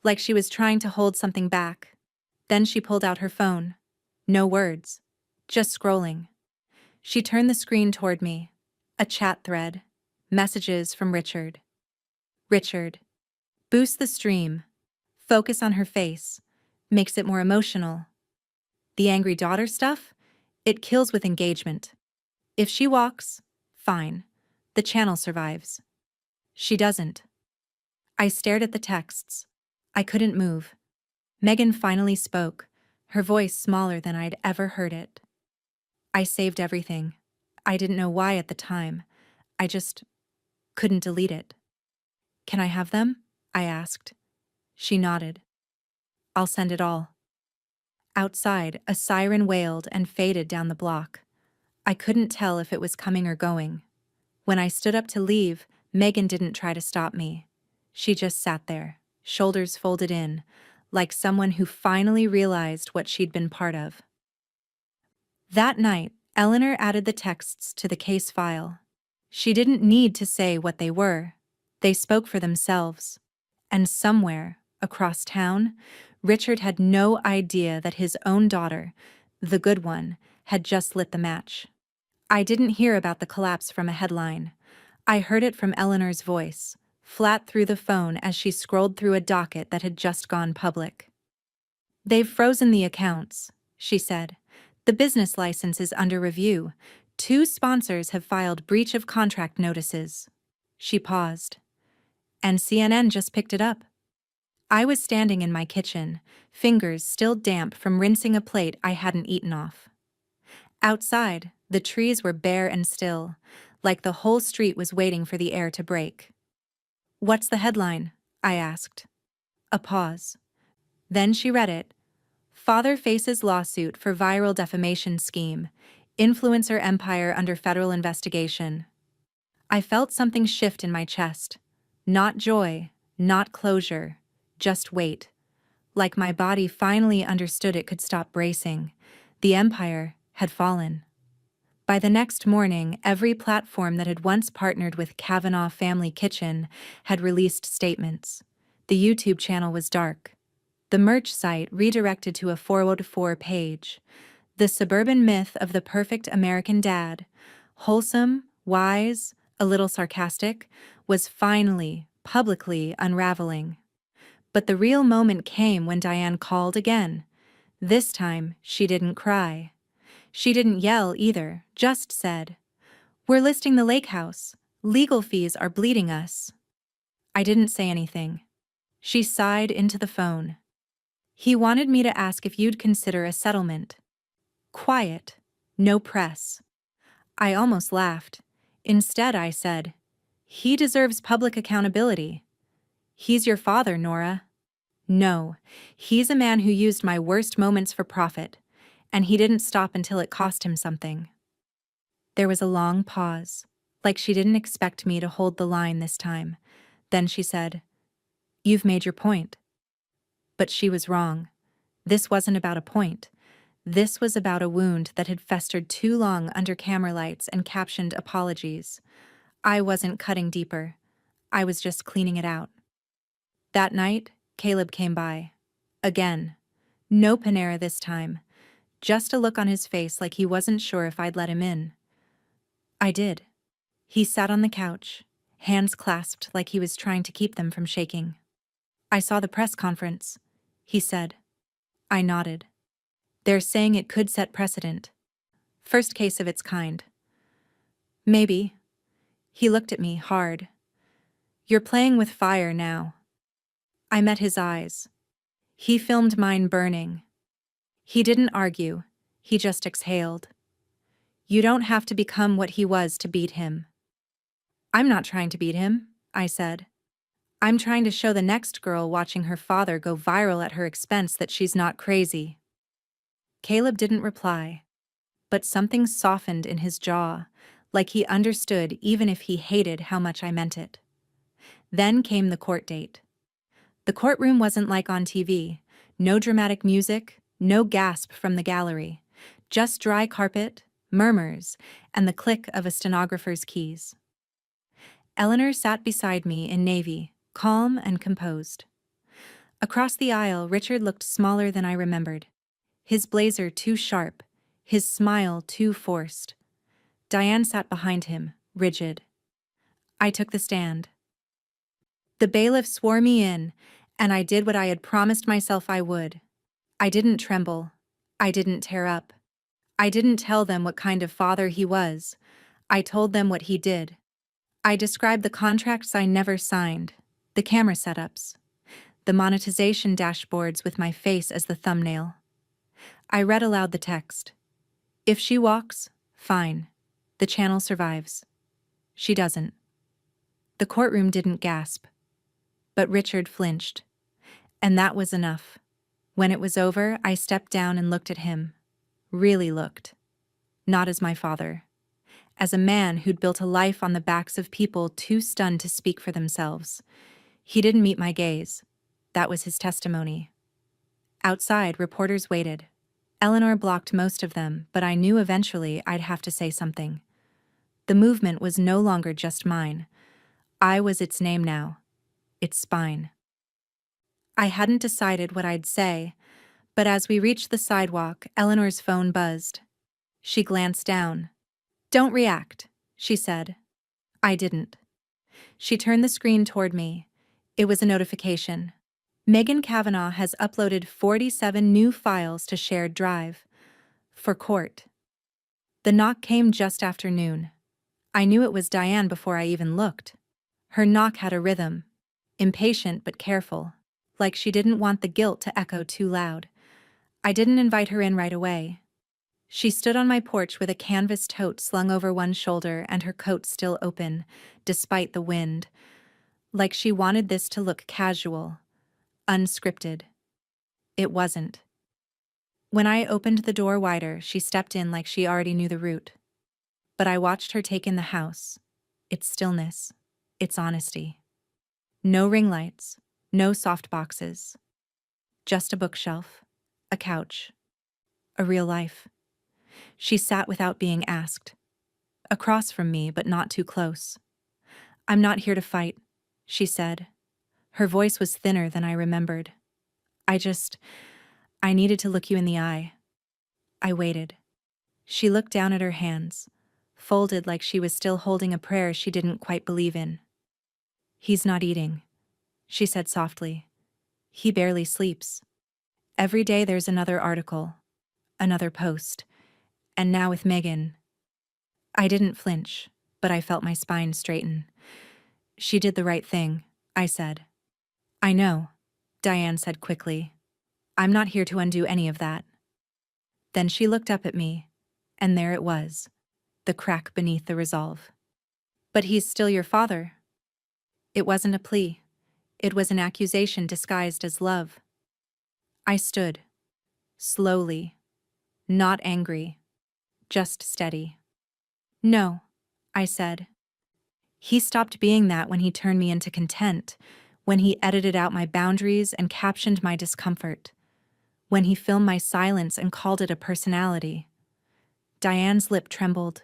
like she was trying to hold something back. Then she pulled out her phone. No words, just scrolling. She turned the screen toward me. A chat thread. Messages from Richard. Richard. Boost the stream. Focus on her face. Makes it more emotional. The angry daughter stuff? It kills with engagement. If she walks, fine. The channel survives. She doesn't. I stared at the texts. I couldn't move. Megan finally spoke, her voice smaller than I'd ever heard it. I saved everything. I didn't know why at the time. I just couldn't delete it. "Can I have them?" I asked. She nodded. "I'll send it all." Outside, a siren wailed and faded down the block. I couldn't tell if it was coming or going. When I stood up to leave, Megan didn't try to stop me. She just sat there, shoulders folded in, like someone who finally realized what she'd been part of. That night, Eleanor added the texts to the case file. She didn't need to say what they were. They spoke for themselves. And somewhere, across town, Richard had no idea that his own daughter, the good one, had just lit the match. I didn't hear about the collapse from a headline. I heard it from Eleanor's voice, flat through the phone as she scrolled through a docket that had just gone public. "They've frozen the accounts," she said. "The business license is under review. 2 sponsors have filed breach of contract notices." She paused. "And CNN just picked it up." I was standing in my kitchen, fingers still damp from rinsing a plate I hadn't eaten off. Outside, the trees were bare and still, like the whole street was waiting for the air to break. "What's the headline?" I asked. A pause. Then she read it. "Father faces lawsuit for viral defamation scheme. Influencer empire under federal investigation." I felt something shift in my chest. Not joy, not closure, just weight. Like my body finally understood it could stop bracing. The empire had fallen. By the next morning, every platform that had once partnered with Kavanaugh Family Kitchen had released statements. The YouTube channel was dark. The merch site redirected to a 404 page. The suburban myth of the perfect American dad, wholesome, wise, a little sarcastic, was finally, publicly unraveling. But the real moment came when Diane called again. This time, she didn't cry. She didn't yell either, just said, "We're listing the lake house. Legal fees are bleeding us." I didn't say anything. She sighed into the phone. "He wanted me to ask if you'd consider a settlement." Quiet. No press. I almost laughed. Instead, I said, "He deserves public accountability." "He's your father, Nora." "No, he's a man who used my worst moments for profit, and he didn't stop until it cost him something." There was a long pause, like she didn't expect me to hold the line this time. Then she said, "You've made your point." But she was wrong. This wasn't about a point. This was about a wound that had festered too long under camera lights and captioned apologies. I wasn't cutting deeper. I was just cleaning it out. That night, Caleb came by. Again. No Panera this time. just a look on his face like he wasn't sure if I'd let him in. I did. He sat on the couch, hands clasped like he was trying to keep them from shaking. I saw the press conference, he said. I nodded. They're saying it could set precedent. First case of its kind. Maybe. He looked at me hard. You're playing with fire now. I met his eyes. He filmed mine burning. He didn't argue, he just exhaled. You don't have to become what he was to beat him. I'm not trying to beat him, I said. I'm trying to show the next girl watching her father go viral at her expense that she's not crazy. Caleb didn't reply, but something softened in his jaw, like he understood even if he hated how much I meant it. Then came the court date. The courtroom wasn't like on TV. No dramatic music, no gasp from the gallery. Just dry carpet, murmurs, and the click of a stenographer's keys. Eleanor sat beside me in navy, calm and composed. Across the aisle, Richard looked smaller than I remembered. His blazer too sharp, his smile too forced. Diane sat behind him, rigid. I took the stand. The bailiff swore me in, and I did what I had promised myself I would. I didn't tremble. I didn't tear up. I didn't tell them what kind of father he was. I told them what he did. I described the contracts I never signed, the camera setups, the monetization dashboards with my face as the thumbnail. I read aloud the text. If she walks, fine. The channel survives. She doesn't. The courtroom didn't gasp. But Richard flinched. And that was enough. When it was over, I stepped down and looked at him. Really looked. Not as my father. As a man who'd built a life on the backs of people too stunned to speak for themselves. He didn't meet my gaze. That was his testimony. Outside, reporters waited. Eleanor blocked most of them, but I knew eventually I'd have to say something. The movement was no longer just mine. I was its name now. Its spine. I hadn't decided what I'd say, but as we reached the sidewalk, Eleanor's phone buzzed. She glanced down. Don't react, she said. I didn't. She turned the screen toward me. It was a notification. Megan Kavanaugh has uploaded 47 new files to shared drive. For court. The knock came just after noon. I knew it was Diane before I even looked. Her knock had a rhythm. Impatient but careful. Like she didn't want the guilt to echo too loud. I didn't invite her in right away. She stood on my porch with a canvas tote slung over one shoulder and her coat still open, despite the wind. Like she wanted this to look casual, unscripted. It wasn't. When I opened the door wider, she stepped in like she already knew the route. But I watched her take in the house. Its stillness. Its honesty. No ring lights. No soft boxes. Just a bookshelf. A couch. A real life. She sat without being asked. Across from me, but not too close. I'm not here to fight, she said. Her voice was thinner than I remembered. I needed to look you in the eye. I waited. She looked down at her hands, folded like she was still holding a prayer she didn't quite believe in. He's not eating, she said softly. He barely sleeps. Every day there's another article, another post, and now with Megan. I didn't flinch, but I felt my spine straighten. She did the right thing, I said. I know, Diane said quickly. I'm not here to undo any of that. Then she looked up at me, and there it was, the crack beneath the resolve. But he's still your father. It wasn't a plea. It was an accusation disguised as love. I stood, slowly, not angry, just steady. No, I said. He stopped being that when he turned me into content, when he edited out my boundaries and captioned my discomfort, when he filmed my silence and called it a personality. Diane's lip trembled.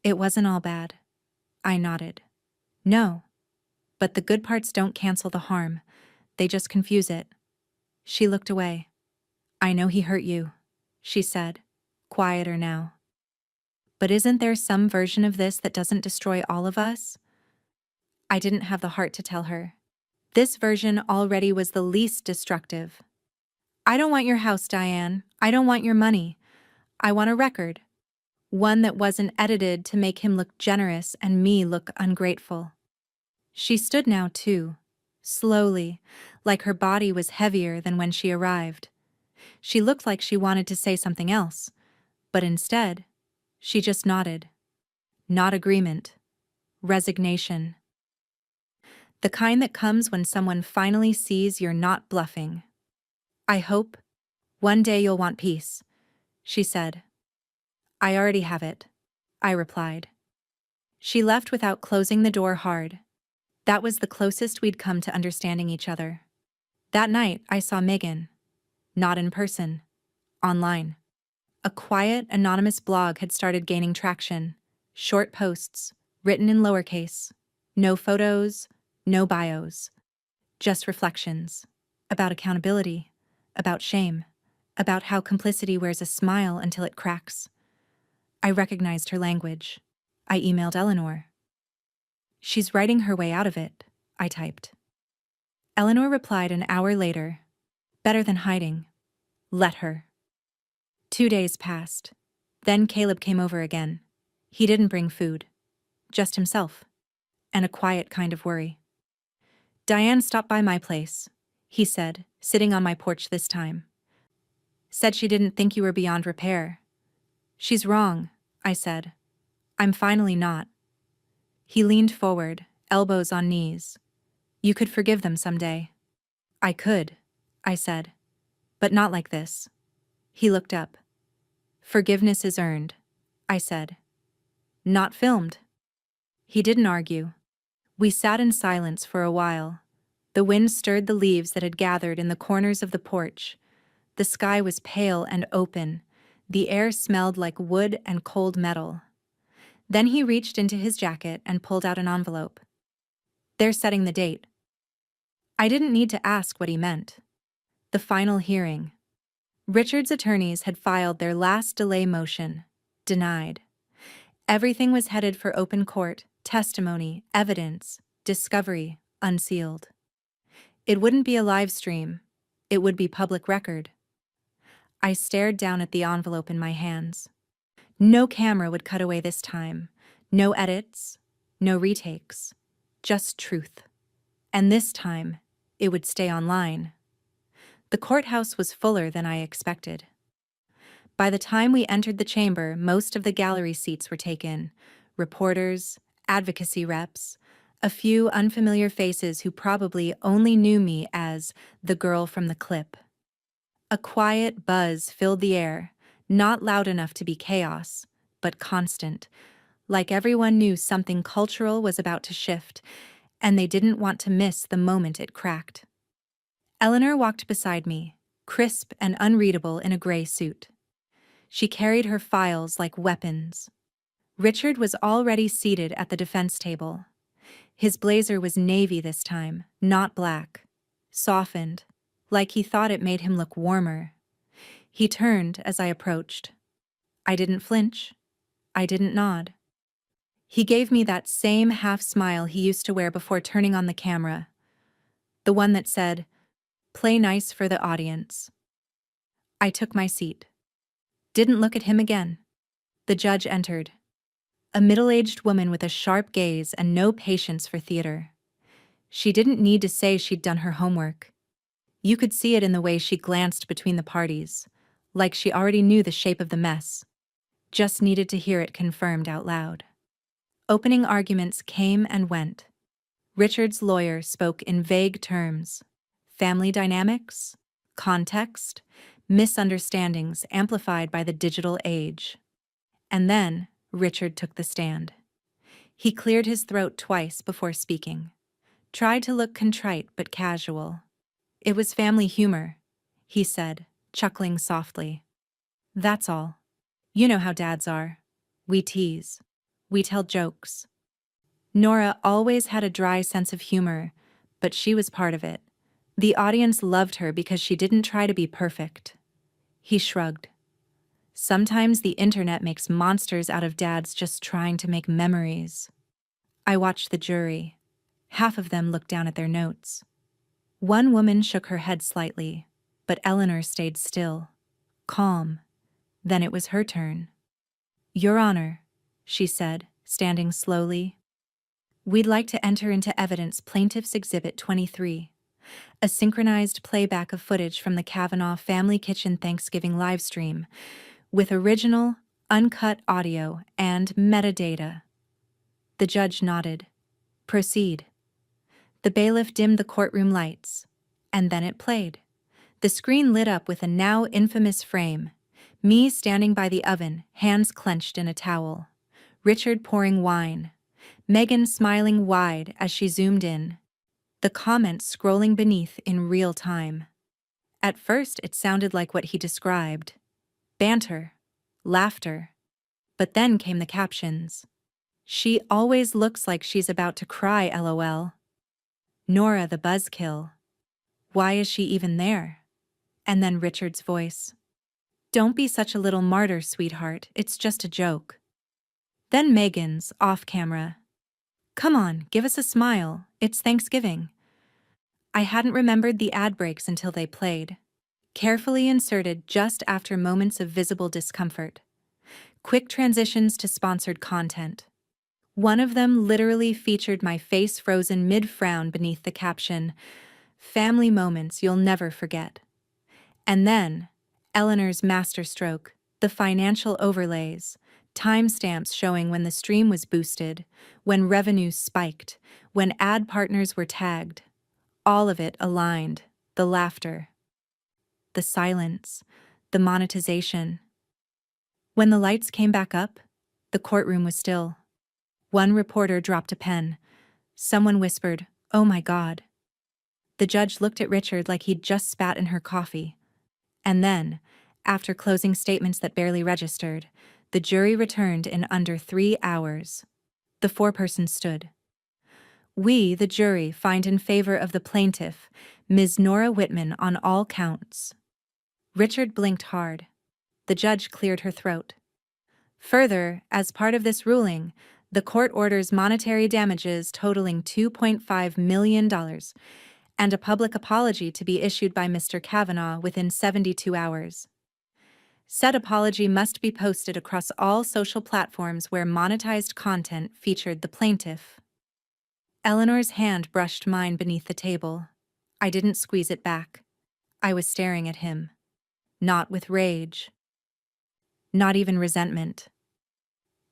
It wasn't all bad. I nodded. No. But the good parts don't cancel the harm. They just confuse it. She looked away. I know he hurt you, she said, quieter now. But isn't there some version of this that doesn't destroy all of us? I didn't have the heart to tell her. This version already was the least destructive. I don't want your house, Diane. I don't want your money. I want a record. One that wasn't edited to make him look generous and me look ungrateful. She stood now, too, slowly, like her body was heavier than when she arrived. She looked like she wanted to say something else, but instead, she just nodded. Not agreement. Resignation. The kind that comes when someone finally sees you're not bluffing. I hope one day you'll want peace, she said. I already have it, I replied. She left without closing the door hard. That was the closest we'd come to understanding each other. That night, I saw Megan. Not in person. Online. A quiet, anonymous blog had started gaining traction. Short posts, written in lowercase. No photos, no bios. Just reflections. About accountability. About shame. About how complicity wears a smile until it cracks. I recognized her language. I emailed Eleanor. She's writing her way out of it, I typed. Eleanor replied an hour later. Better than hiding. Let her. 2 days passed. Then Caleb came over again. He didn't bring food. Just himself. And a quiet kind of worry. Diane stopped by my place, he said, sitting on my porch this time. Said she didn't think you were beyond repair. She's wrong, I said. I'm finally not. He leaned forward, elbows on knees. You could forgive them someday. I could, I said. But not like this. He looked up. Forgiveness is earned, I said. Not filmed. He didn't argue. We sat in silence for a while. The wind stirred the leaves that had gathered in the corners of the porch. The sky was pale and open. The air smelled like wood and cold metal. Then he reached into his jacket and pulled out an envelope. They're setting the date. I didn't need to ask what he meant. The final hearing. Richard's attorneys had filed their last delay motion. Denied. Everything was headed for open court, testimony, evidence, discovery, unsealed. It wouldn't be a live stream. It would be public record. I stared down at the envelope in my hands. No camera would cut away this time. No edits, no retakes. Just truth. And this time, it would stay online. The courthouse was fuller than I expected. By the time we entered the chamber, most of the gallery seats were taken. Reporters, advocacy reps, a few unfamiliar faces who probably only knew me as the girl from the clip. A quiet buzz filled the air, not loud enough to be chaos, but constant, like everyone knew something cultural was about to shift, and they didn't want to miss the moment it cracked. Eleanor walked beside me, crisp and unreadable in a gray suit. She carried her files like weapons. Richard was already seated at the defense table. His blazer was navy this time, not black. Softened, like he thought it made him look warmer. He turned as I approached. I didn't flinch. I didn't nod. He gave me that same half smile he used to wear before turning on the camera. The one that said, "Play nice for the audience." I took my seat. Didn't look at him again. The judge entered. A middle-aged woman with a sharp gaze and no patience for theater. She didn't need to say she'd done her homework. You could see it in the way she glanced between the parties, like she already knew the shape of the mess. Just needed to hear it confirmed out loud. Opening arguments came and went. Richard's lawyer spoke in vague terms. Family dynamics, context, misunderstandings amplified by the digital age. And then Richard took the stand. He cleared his throat twice before speaking. Tried to look contrite but casual. It was family humor, he said, chuckling softly. That's all. You know how dads are. We tease. We tell jokes. Nora always had a dry sense of humor, but she was part of it. The audience loved her because she didn't try to be perfect. He shrugged. Sometimes the internet makes monsters out of dads just trying to make memories. I watched the jury. Half of them looked down at their notes. One woman shook her head slightly, but Eleanor stayed still, calm. Then it was her turn. "Your Honor," she said, standing slowly, "we'd like to enter into evidence Plaintiff's Exhibit 23, a synchronized playback of footage from the Kavanaugh Family Kitchen Thanksgiving livestream, with original, uncut audio and metadata." The judge nodded. "Proceed." The bailiff dimmed the courtroom lights, and then it played. The screen lit up with a now infamous frame. Me standing by the oven, hands clenched in a towel. Richard pouring wine. Megan smiling wide as she zoomed in. The comments scrolling beneath in real time. At first, it sounded like what he described. Banter. Laughter. But then came the captions. "She always looks like she's about to cry, LOL. Nora the buzzkill. Why is she even there?" And then Richard's voice. "Don't be such a little martyr, sweetheart, it's just a joke." Then Megan's, off camera. "Come on, give us a smile, it's Thanksgiving." I hadn't remembered the ad breaks until they played. Carefully inserted just after moments of visible discomfort. Quick transitions to sponsored content. One of them literally featured my face frozen mid-frown beneath the caption, "Family moments you'll never forget." And then, Eleanor's masterstroke, the financial overlays, timestamps showing when the stream was boosted, when revenues spiked, when ad partners were tagged. All of it aligned, the laughter, the silence, the monetization. When the lights came back up, the courtroom was still. One reporter dropped a pen. Someone whispered, "Oh my God." The judge looked at Richard like he'd just spat in her coffee. And then, after closing statements that barely registered, the jury returned in under 3 hours. The foreperson stood. "We, the jury, find in favor of the plaintiff, Ms. Nora Whitman, on all counts." Richard blinked hard. The judge cleared her throat. "Further, as part of this ruling, the court orders monetary damages totaling $2.5 million and a public apology to be issued by Mr. Kavanaugh within 72 hours. Said apology must be posted across all social platforms where monetized content featured the plaintiff." Eleanor's hand brushed mine beneath the table. I didn't squeeze it back. I was staring at him. Not with rage. Not even resentment.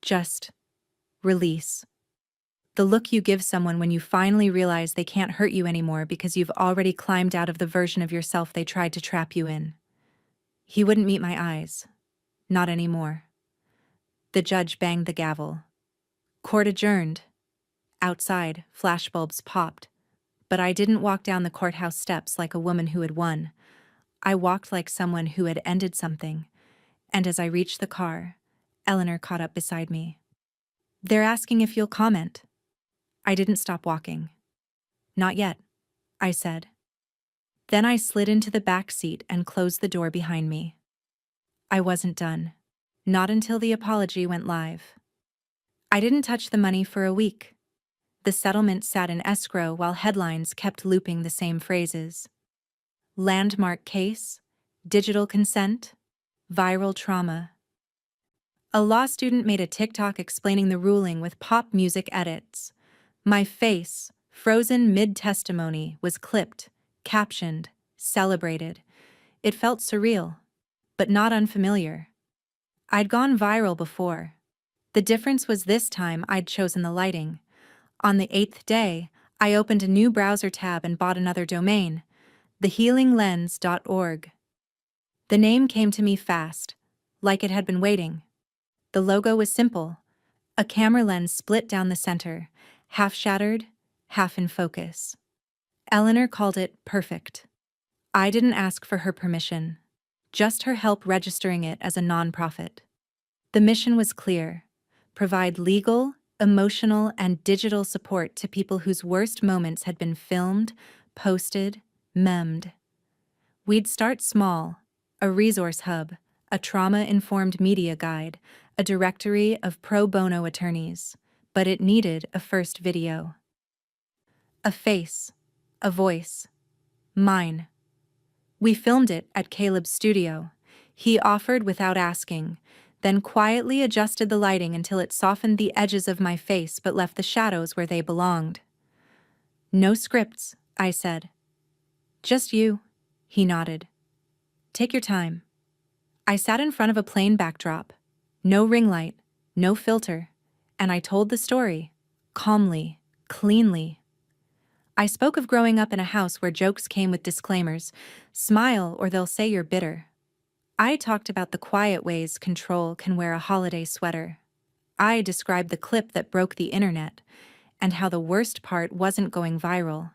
Just release. The look you give someone when you finally realize they can't hurt you anymore because you've already climbed out of the version of yourself they tried to trap you in. He wouldn't meet my eyes. Not anymore. The judge banged the gavel. Court adjourned. Outside, flashbulbs popped. But I didn't walk down the courthouse steps like a woman who had won. I walked like someone who had ended something. And as I reached the car, Eleanor caught up beside me. "They're asking if you'll comment." I didn't stop walking. "Not yet," I said. Then I slid into the back seat and closed the door behind me. I wasn't done. Not until the apology went live. I didn't touch the money for a week. The settlement sat in escrow while headlines kept looping the same phrases. Landmark case, digital consent, viral trauma. A law student made a TikTok explaining the ruling with pop music edits. My face, frozen mid-testimony, was clipped, captioned, celebrated. It felt surreal, but not unfamiliar. I'd gone viral before. The difference was this time I'd chosen the lighting. On the 8th day, I opened a new browser tab and bought another domain, thehealinglens.org. The name came to me fast, like it had been waiting. The logo was simple, a camera lens split down the center, half shattered, half in focus. Eleanor called it perfect. I didn't ask for her permission, just her help registering it as a nonprofit. The mission was clear: provide legal, emotional, and digital support to people whose worst moments had been filmed, posted, memed. We'd start small, a resource hub, a trauma-informed media guide, a directory of pro bono attorneys, but it needed a first video. A face, a voice, mine. We filmed it at Caleb's studio. He offered without asking, then quietly adjusted the lighting until it softened the edges of my face but left the shadows where they belonged. No scripts, I said. Just you, he nodded. Take your time. I sat in front of a plain backdrop. No ring light, no filter, and I told the story, calmly, cleanly. I spoke of growing up in a house where jokes came with disclaimers, smile or they'll say you're bitter. I talked about the quiet ways control can wear a holiday sweater. I described the clip that broke the internet, and how the worst part wasn't going viral.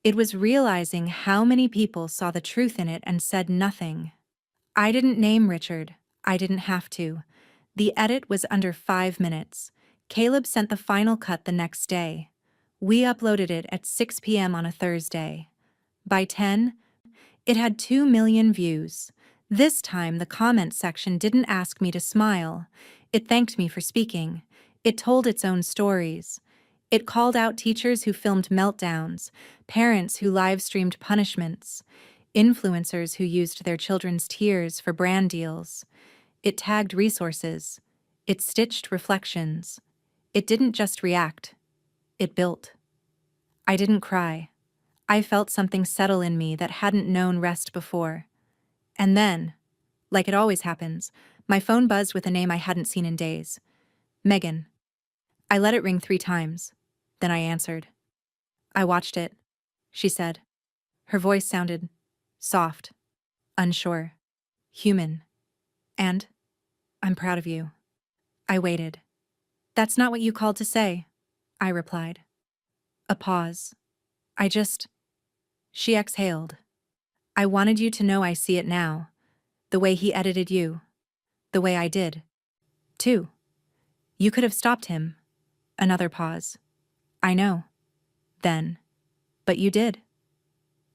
It was realizing how many people saw the truth in it and said nothing. I didn't name Richard. I didn't have to. The edit was under 5 minutes. Caleb sent the final cut the next day. We uploaded it at 6 p.m. on a Thursday. By 10, it had 2 million views. This time, the comment section didn't ask me to smile. It thanked me for speaking. It told its own stories. It called out teachers who filmed meltdowns, parents who live-streamed punishments, influencers who used their children's tears for brand deals. It tagged resources. It stitched reflections. It didn't just react. It built. I didn't cry. I felt something settle in me that hadn't known rest before. And then, like it always happens, my phone buzzed with a name I hadn't seen in days. Megan. I let it ring 3 times. Then I answered. I watched it, she said. Her voice sounded soft, unsure, human. And I'm proud of you. I waited. That's not what you called to say, I replied. A pause. She exhaled. I wanted you to know I see it now. The way he edited you. The way I did. Too. You could have stopped him. Another pause. I know. Then. But you did.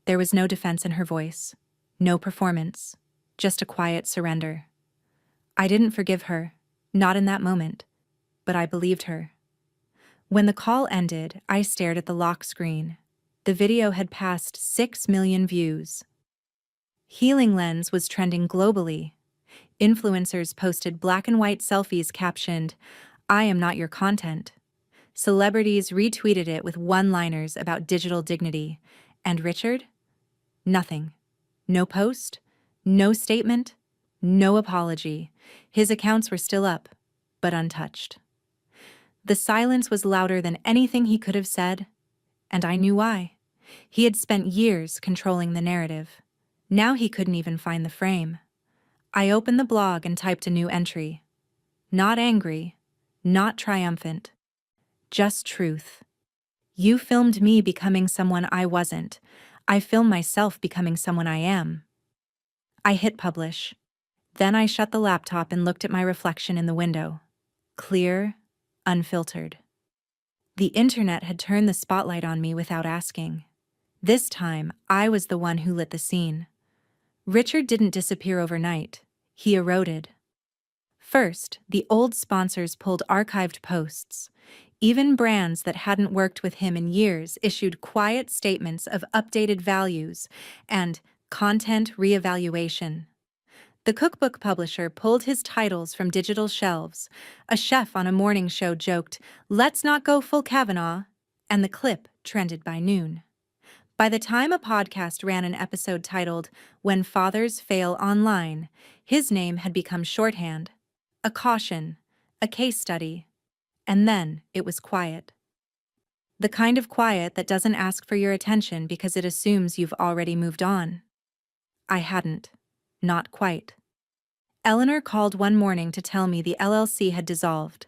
There was no defense in her voice. No performance. Just a quiet surrender. I didn't forgive her. Not in that moment. But I believed her. When the call ended, I stared at the lock screen. The video had passed 6 million views. Healing Lens was trending globally. Influencers posted black and white selfies captioned, "I am not your content." Celebrities retweeted it with one-liners about digital dignity. And Richard? Nothing. No post, no statement, no apology. His accounts were still up, but untouched. The silence was louder than anything he could have said, and I knew why. He had spent years controlling the narrative. Now he couldn't even find the frame. I opened the blog and typed a new entry. Not angry, not triumphant. Just truth. You filmed me becoming someone I wasn't. I filmed myself becoming someone I am. I hit publish. Then I shut the laptop and looked at my reflection in the window. Clear, unfiltered. The internet had turned the spotlight on me without asking. This time, I was the one who lit the scene. Richard didn't disappear overnight. He eroded. First, the old sponsors pulled archived posts. Even brands that hadn't worked with him in years issued quiet statements of updated values and content reevaluation. The cookbook publisher pulled his titles from digital shelves. A chef on a morning show joked, "Let's not go full Kavanaugh," and the clip trended by noon. By the time a podcast ran an episode titled, "When Fathers Fail Online," his name had become shorthand. A caution, a case study, and then it was quiet. The kind of quiet that doesn't ask for your attention because it assumes you've already moved on. I hadn't. Not quite. Eleanor called one morning to tell me the LLC had dissolved.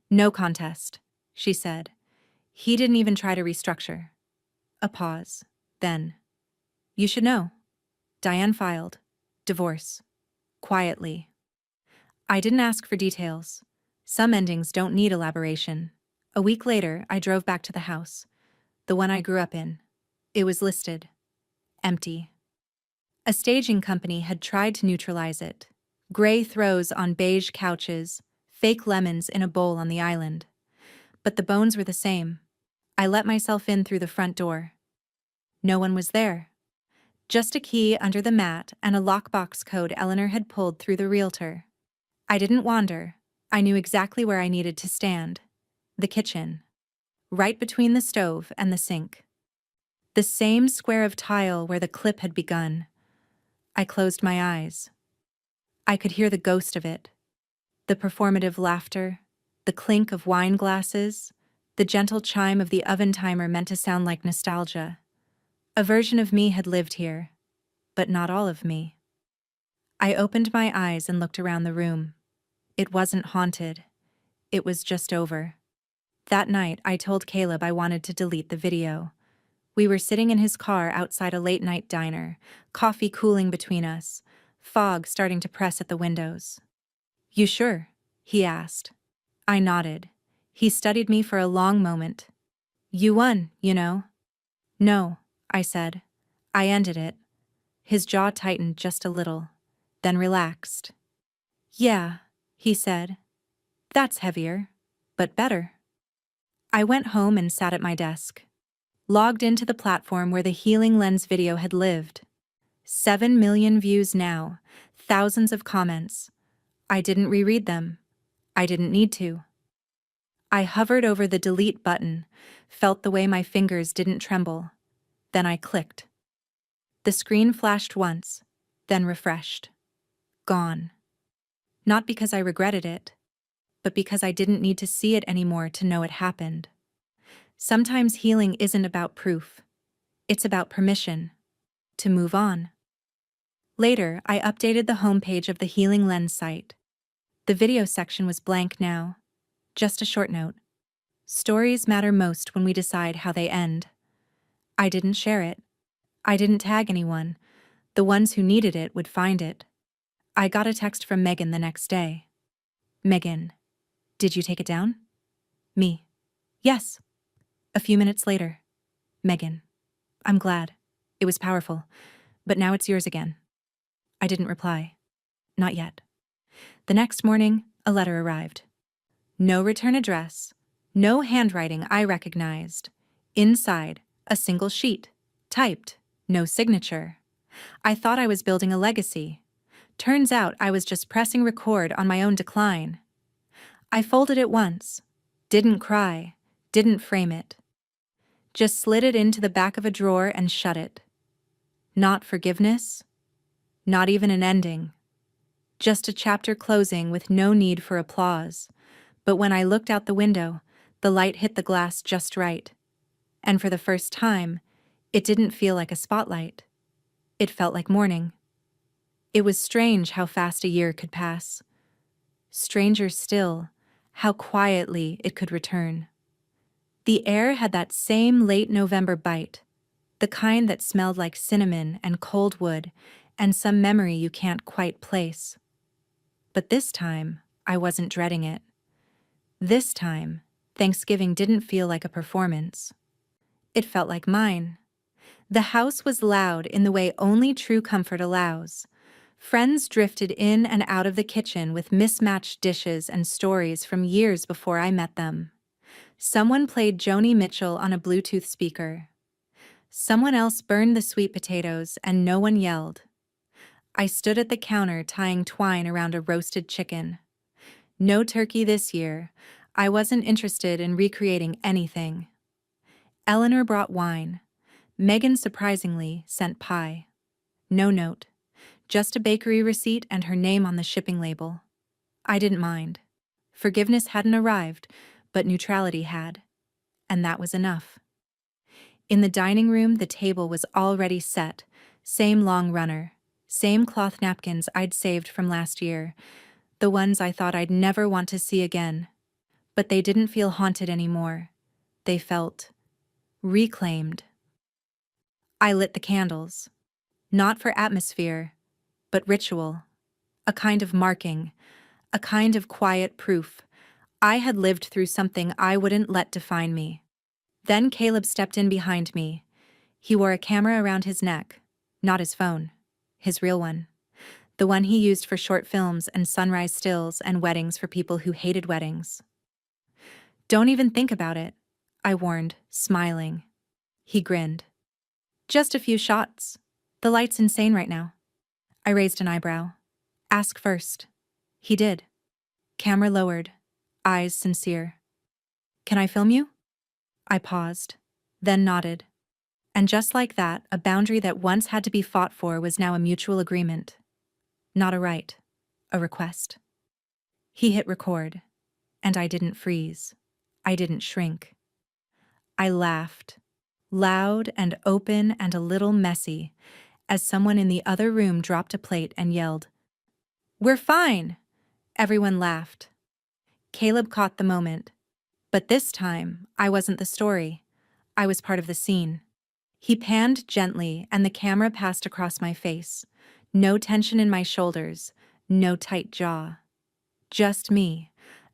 No contest, she said. He didn't even try to restructure. A pause. Then. You should know. Diane filed. Divorce. Quietly. I didn't ask for details. Some endings don't need elaboration. A week later, I drove back to the house. The one I grew up in. It was listed. Empty. A staging company had tried to neutralize it. Gray throws on beige couches, fake lemons in a bowl on the island. But the bones were the same. I let myself in through the front door. No one was there. Just a key under the mat and a lockbox code Eleanor had pulled through the realtor. I didn't wander. I knew exactly where I needed to stand. The kitchen. Right between the stove and the sink. The same square of tile where the clip had begun. I closed my eyes. I could hear the ghost of it. The performative laughter, the clink of wine glasses, the gentle chime of the oven timer meant to sound like nostalgia. A version of me had lived here, but not all of me. I opened my eyes and looked around the room. It wasn't haunted. It was just over. That night, I told Caleb I wanted to delete the video. We were sitting in his car outside a late-night diner, coffee cooling between us, fog starting to press at the windows. "You sure?" he asked. I nodded. He studied me for a long moment. "You won, you know." "No," I said. I ended it. His jaw tightened just a little, then relaxed. "Yeah," he said. "That's heavier, but better." I went home and sat at my desk. Logged into the platform where the Healing Lens video had lived. 7 million views now, thousands of comments. I didn't reread them. I didn't need to. I hovered over the delete button, felt the way my fingers didn't tremble. Then I clicked. The screen flashed once, then refreshed. Gone. Not because I regretted it, but because I didn't need to see it anymore to know it happened. Sometimes healing isn't about proof. It's about permission. To move on. Later, I updated the homepage of the Healing Lens site. The video section was blank now. Just a short note. Stories matter most when we decide how they end. I didn't share it. I didn't tag anyone. The ones who needed it would find it. I got a text from Megan the next day. "Megan, did you take it down?" Me. "Yes." A few minutes later. Megan. "I'm glad. It was powerful. But now it's yours again." I didn't reply. Not yet. The next morning, a letter arrived. No return address. No handwriting I recognized. Inside, a single sheet. Typed. No signature. I thought I was building a legacy. Turns out I was just pressing record on my own decline. I folded it once. Didn't cry. Didn't frame it. Just slid it into the back of a drawer and shut it. Not forgiveness. Not even an ending. Just a chapter closing with no need for applause. But when I looked out the window, the light hit the glass just right. And for the first time, it didn't feel like a spotlight. It felt like morning. It was strange how fast a year could pass. Stranger still, how quietly it could return. The air had that same late November bite, the kind that smelled like cinnamon and cold wood and some memory you can't quite place. But this time, I wasn't dreading it. This time, Thanksgiving didn't feel like a performance. It felt like mine. The house was loud in the way only true comfort allows. Friends drifted in and out of the kitchen with mismatched dishes and stories from years before I met them. Someone played Joni Mitchell on a Bluetooth speaker. Someone else burned the sweet potatoes and no one yelled. I stood at the counter tying twine around a roasted chicken. No turkey this year. I wasn't interested in recreating anything. Eleanor brought wine. Megan surprisingly sent pie. No note. Just a bakery receipt and her name on the shipping label. I didn't mind. Forgiveness hadn't arrived, but neutrality had. And that was enough. In the dining room, the table was already set. Same long runner. Same cloth napkins I'd saved from last year. The ones I thought I'd never want to see again. But they didn't feel haunted anymore. They felt reclaimed. I lit the candles. Not for atmosphere, but ritual. A kind of marking. A kind of quiet proof. I had lived through something I wouldn't let define me. Then Caleb stepped in behind me. He wore a camera around his neck. Not his phone. His real one. The one he used for short films and sunrise stills and weddings for people who hated weddings. Don't even think about it, I warned, smiling. He grinned. Just a few shots. The light's insane right now. I raised an eyebrow. Ask first. He did. Camera lowered. Eyes sincere. Can I film you? I paused, then nodded. And just like that, a boundary that once had to be fought for was now a mutual agreement. Not a right, a request. He hit record, and I didn't freeze. I didn't shrink. I laughed, loud and open and a little messy, as someone in the other room dropped a plate and yelled, "We're fine!" Everyone laughed. Caleb caught the moment. But this time, I wasn't the story. I was part of the scene. He panned gently, and the camera passed across my face. No tension in my shoulders, no tight jaw. Just me,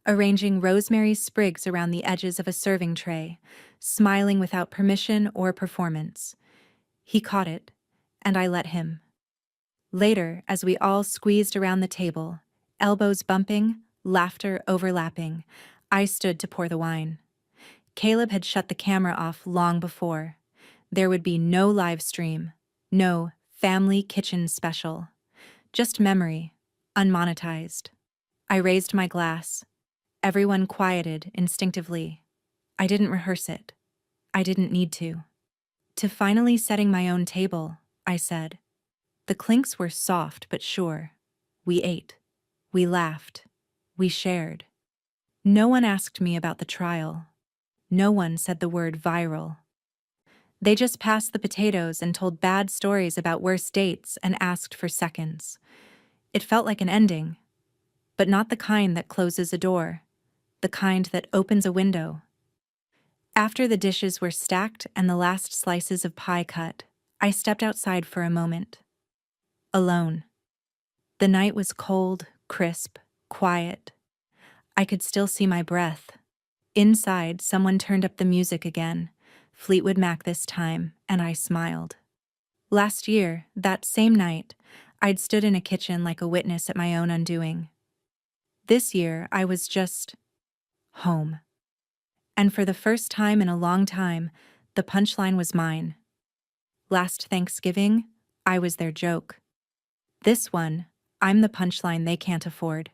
arranging rosemary sprigs around the edges of a serving tray, smiling without permission or performance. He caught it, and I let him. Later, as we all squeezed around the table, elbows bumping, laughter overlapping, I stood to pour the wine. Caleb had shut the camera off long before. There would be no live stream, no family kitchen special. Just memory, unmonetized. I raised my glass. Everyone quieted instinctively. I didn't rehearse it. I didn't need to. To finally setting my own table, I said. The clinks were soft but sure. We ate. We laughed. We shared. No one asked me about the trial. No one said the word viral. They just passed the potatoes and told bad stories about worse dates and asked for seconds. It felt like an ending, but not the kind that closes a door, the kind that opens a window. After the dishes were stacked and the last slices of pie cut, I stepped outside for a moment. Alone. The night was cold, crisp, quiet. I could still see my breath. Inside, someone turned up the music again, Fleetwood Mac this time, and I smiled. Last year, that same night, I'd stood in a kitchen like a witness at my own undoing. This year, I was just home. And for the first time in a long time, the punchline was mine. Last Thanksgiving, I was their joke. This one, I'm the punchline they can't afford.